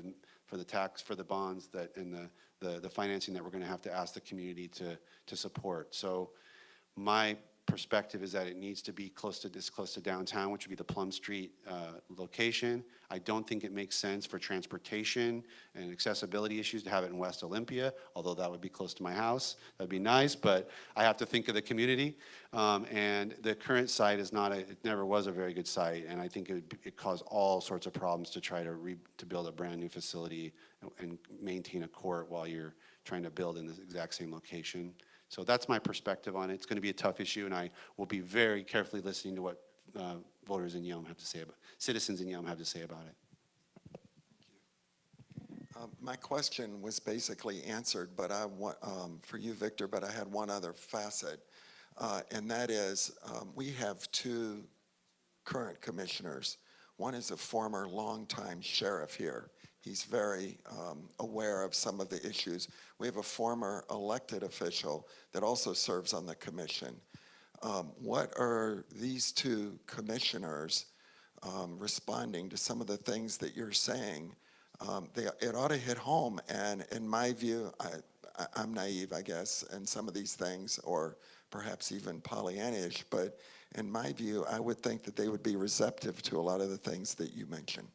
the tax, for the bonds that, and the financing that we're going to have to ask the community to support. So my perspective is that it needs to be close to downtown, which would be the Plum Street location. I don't think it makes sense for transportation and accessibility issues to have it in West Olympia, although that would be close to my house. That'd be nice, but I have to think of the community. And the current site is not, it never was a very good site, and I think it caused all sorts of problems to try to build a brand new facility and maintain a court while you're trying to build in the exact same location. So that's my perspective on it. It's going to be a tough issue, and I will be very carefully listening to what voters in Yelm have to say about, citizens in Yelm have to say about it. My question was basically answered, but I want, for you, Victor, but I had one other facet, and that is we have two current commissioners. One is a former longtime sheriff here. He's very aware of some of the issues. We have a former elected official that also serves on the commission. What are these two commissioners responding to some of the things that you're saying? It ought to hit home, and in my view, I'm naive, I guess, in some of these things, or perhaps even Pollyannish, but in my view, I would think that they would be receptive to a lot of the things that you mentioned.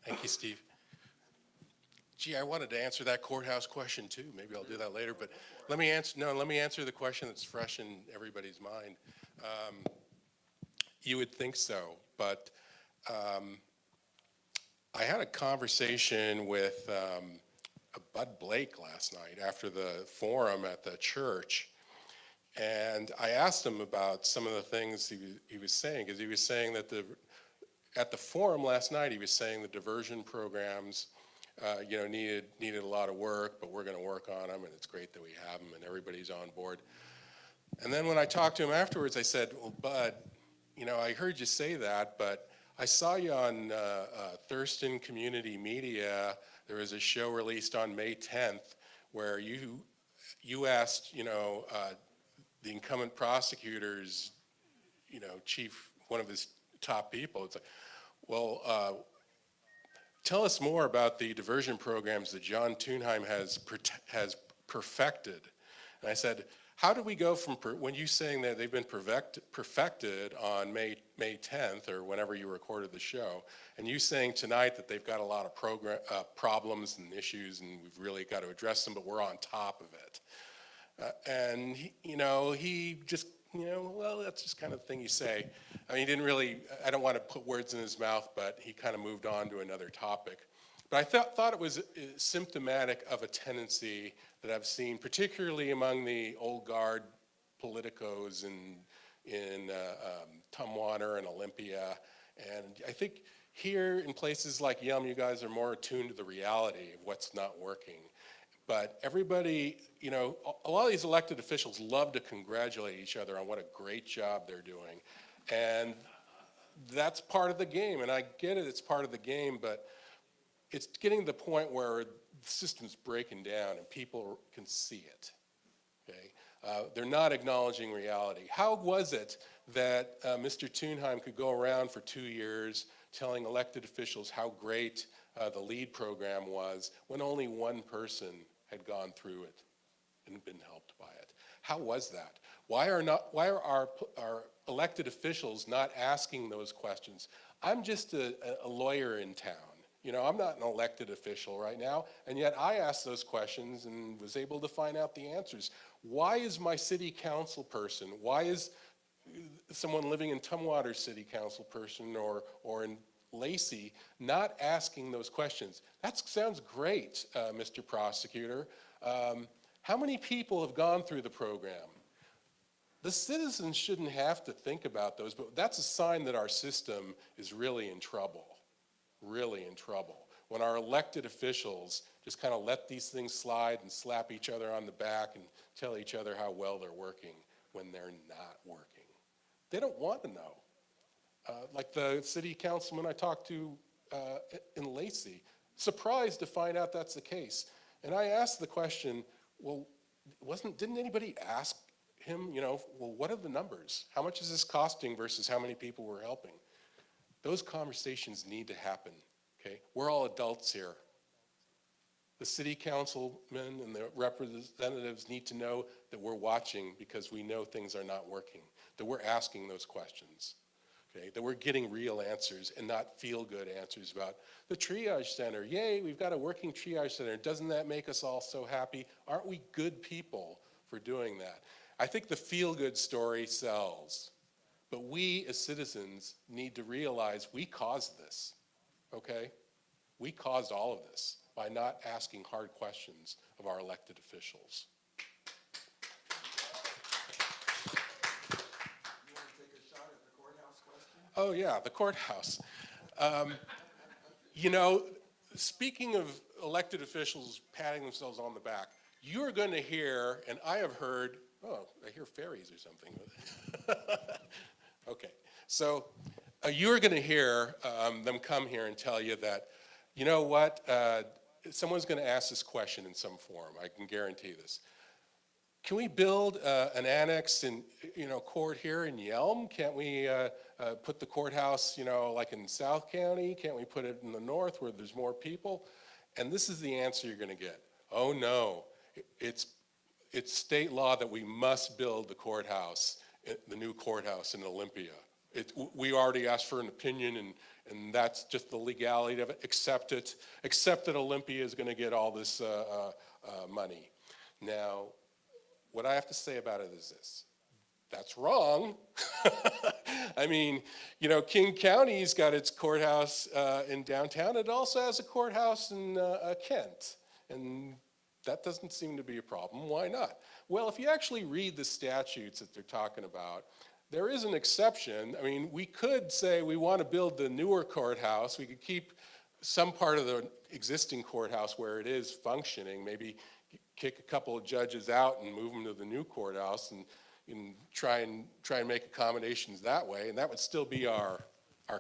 Thank you, Steve. Gee, I wanted to answer that courthouse question too. Maybe I'll do that later, but let me answer the question that's fresh in everybody's mind. You would think so, but I had a conversation with Bud Blake last night after the forum at the church, and I asked him about some of the things he was saying, because he was saying that at the forum last night, he was saying the diversion programs, you know, needed a lot of work, but we're going to work on them, and it's great that we have them, and everybody's on board. And then when I talked to him afterwards, I said, well, Bud, you know, I heard you say that, but I saw you on Thurston Community Media. There was a show released on May 10th where you asked, you know, the incumbent prosecutor's, you know, chief, one of his top people. It's like, well, tell us more about the diversion programs that John Thunheim has perfected. And I said, how do we go from, when you saying that they've been perfected on May 10th or whenever you recorded the show, and you saying tonight that they've got a lot of problems and issues and we've really got to address them, but we're on top of it. And he just, well, that's just kind of the thing you say. I mean, he didn't really, I don't want to put words in his mouth, but he kind of moved on to another topic. But I thought it was symptomatic of a tendency that I've seen, particularly among the old guard politicos in Tumwater and Olympia. And I think here in places like Yelm, you guys are more attuned to the reality of what's not working. But everybody, a lot of these elected officials love to congratulate each other on what a great job they're doing. And that's part of the game. And I get it, it's part of the game, but it's getting to the point where the system's breaking down and people can see it, okay? They're not acknowledging reality. How was it that Mr. Thunheim could go around for 2 years telling elected officials how great the LEAD program was when only one person had gone through it and been helped by it? How was that? Why are our elected officials not asking those questions? I'm just a lawyer in town. You know, I'm not an elected official right now, and yet I asked those questions and was able to find out the answers. Why is my city council person, why is someone living in Tumwater city council person or in Lacey not asking those questions? That sounds great, Mr. Prosecutor. How many people have gone through the program? The citizens shouldn't have to think about those, but that's a sign that our system is really in trouble. Really in trouble. When our elected officials just kind of let these things slide and slap each other on the back and tell each other how well they're working when they're not working. They don't want to know. Like the city councilman I talked to in Lacey, surprised to find out that's the case. And I asked the question, well, didn't anybody ask him, you know, well, what are the numbers? How much is this costing versus how many people we're helping? Those conversations need to happen, okay? We're all adults here. The city councilmen and the representatives need to know that we're watching because we know things are not working, that we're asking those questions, okay? That we're getting real answers and not feel-good answers about the triage center. Yay, we've got a working triage center. Doesn't that make us all so happy? Aren't we good people for doing that? I think the feel-good story sells. But we as citizens need to realize we caused this, okay? We caused all of this by not asking hard questions of our elected officials. You want to take a shot at the courthouse question? Oh yeah, the courthouse. You know, speaking of elected officials patting themselves on the back, you're going to hear, and I have heard, oh, I hear fairies or something. Okay, so you're going to hear them come here and tell you that, you know what, someone's going to ask this question in some form. I can guarantee this. Can we build an annex in, you know, court here in Yelm? Can't we put the courthouse, you know, like in South County? Can't we put it in the north where there's more people? And this is the answer you're going to get. Oh no, it's state law that we must build the courthouse, the new courthouse in Olympia. We already asked for an opinion, and that's just the legality of it. Accept it. Accept that Olympia is going to get all this money. Now, what I have to say about it is this. That's wrong. I mean, you know, King County's got its courthouse in downtown. It also has a courthouse in Kent. And that doesn't seem to be a problem. Why not? Well, if you actually read the statutes that they're talking about, there is an exception. I mean, we could say we want to build the newer courthouse. We could keep some part of the existing courthouse where it is functioning, maybe kick a couple of judges out and move them to the new courthouse and try and make accommodations that way, and that would still be our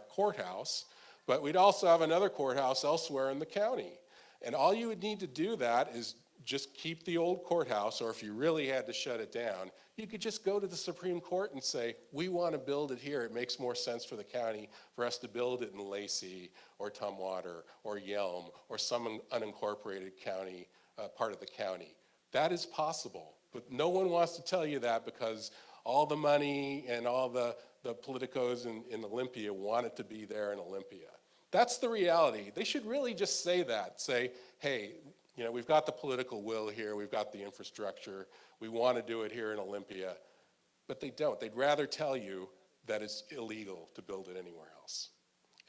courthouse. But we'd also have another courthouse elsewhere in the county. And all you would need to do that is just keep the old courthouse, or if you really had to shut it down, you could just go to the Supreme Court and say, we want to build it here. It makes more sense for the county for us to build it in Lacey or Tumwater or Yelm or some unincorporated county, part of the county. That is possible, but no one wants to tell you that because all the money and all the politicos in Olympia want it to be there in Olympia. That's the reality. They should really just say that. Say, hey, you know, we've got the political will here, we've got the infrastructure, we want to do it here in Olympia. But they don't. They'd rather tell you that it's illegal to build it anywhere else.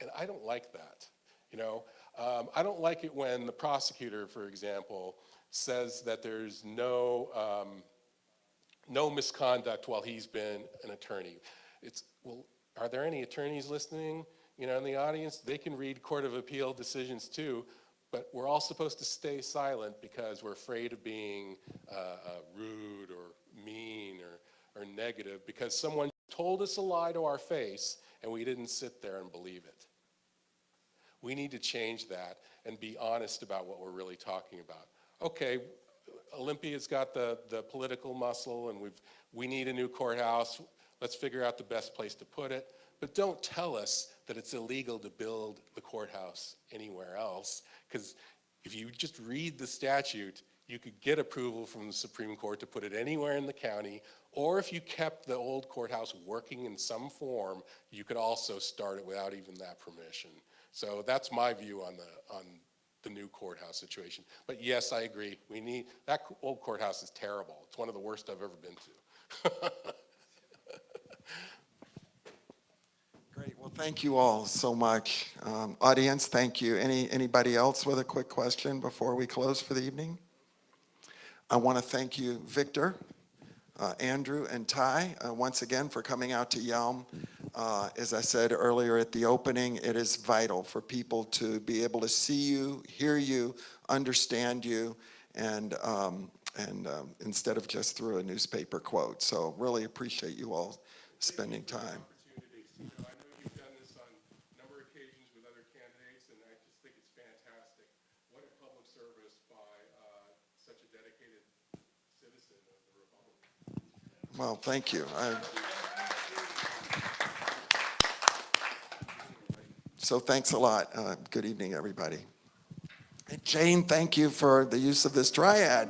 And I don't like that. You know, I don't like it when the prosecutor, for example, says that there's no misconduct while he's been an attorney. Well, are there any attorneys listening, you know, in the audience? They can read Court of Appeal decisions too, but we're all supposed to stay silent because we're afraid of being rude or mean or negative because someone told us a lie to our face and we didn't sit there and believe it. We need to change that and be honest about what we're really talking about. Okay, Olympia's got the political muscle, and we need a new courthouse. Let's figure out the best place to put it. But don't tell us that it's illegal to build the courthouse anywhere else, because if you just read the statute, you could get approval from the Supreme Court to put it anywhere in the county, or if you kept the old courthouse working in some form, you could also start it without even that permission. So that's my view on the new courthouse situation. But yes, I agree. That old courthouse is terrible. It's one of the worst I've ever been to. Great, well, thank you all so much. Audience, thank you. Anybody else with a quick question before we close for the evening? I want to thank you, Victor, Andrew, and Tye, once again for coming out to Yelm. As I said earlier at the opening, it is vital for people to be able to see you, hear you, understand you, and instead of just through a newspaper quote. So really appreciate you all spending time. I know you've done this on a number of occasions with other candidates, and I just think it's fantastic. What a public service by such a dedicated citizen of the Republic. Well, thank you. So thanks a lot. Good evening, everybody. And Jane, thank you for the use of this triad.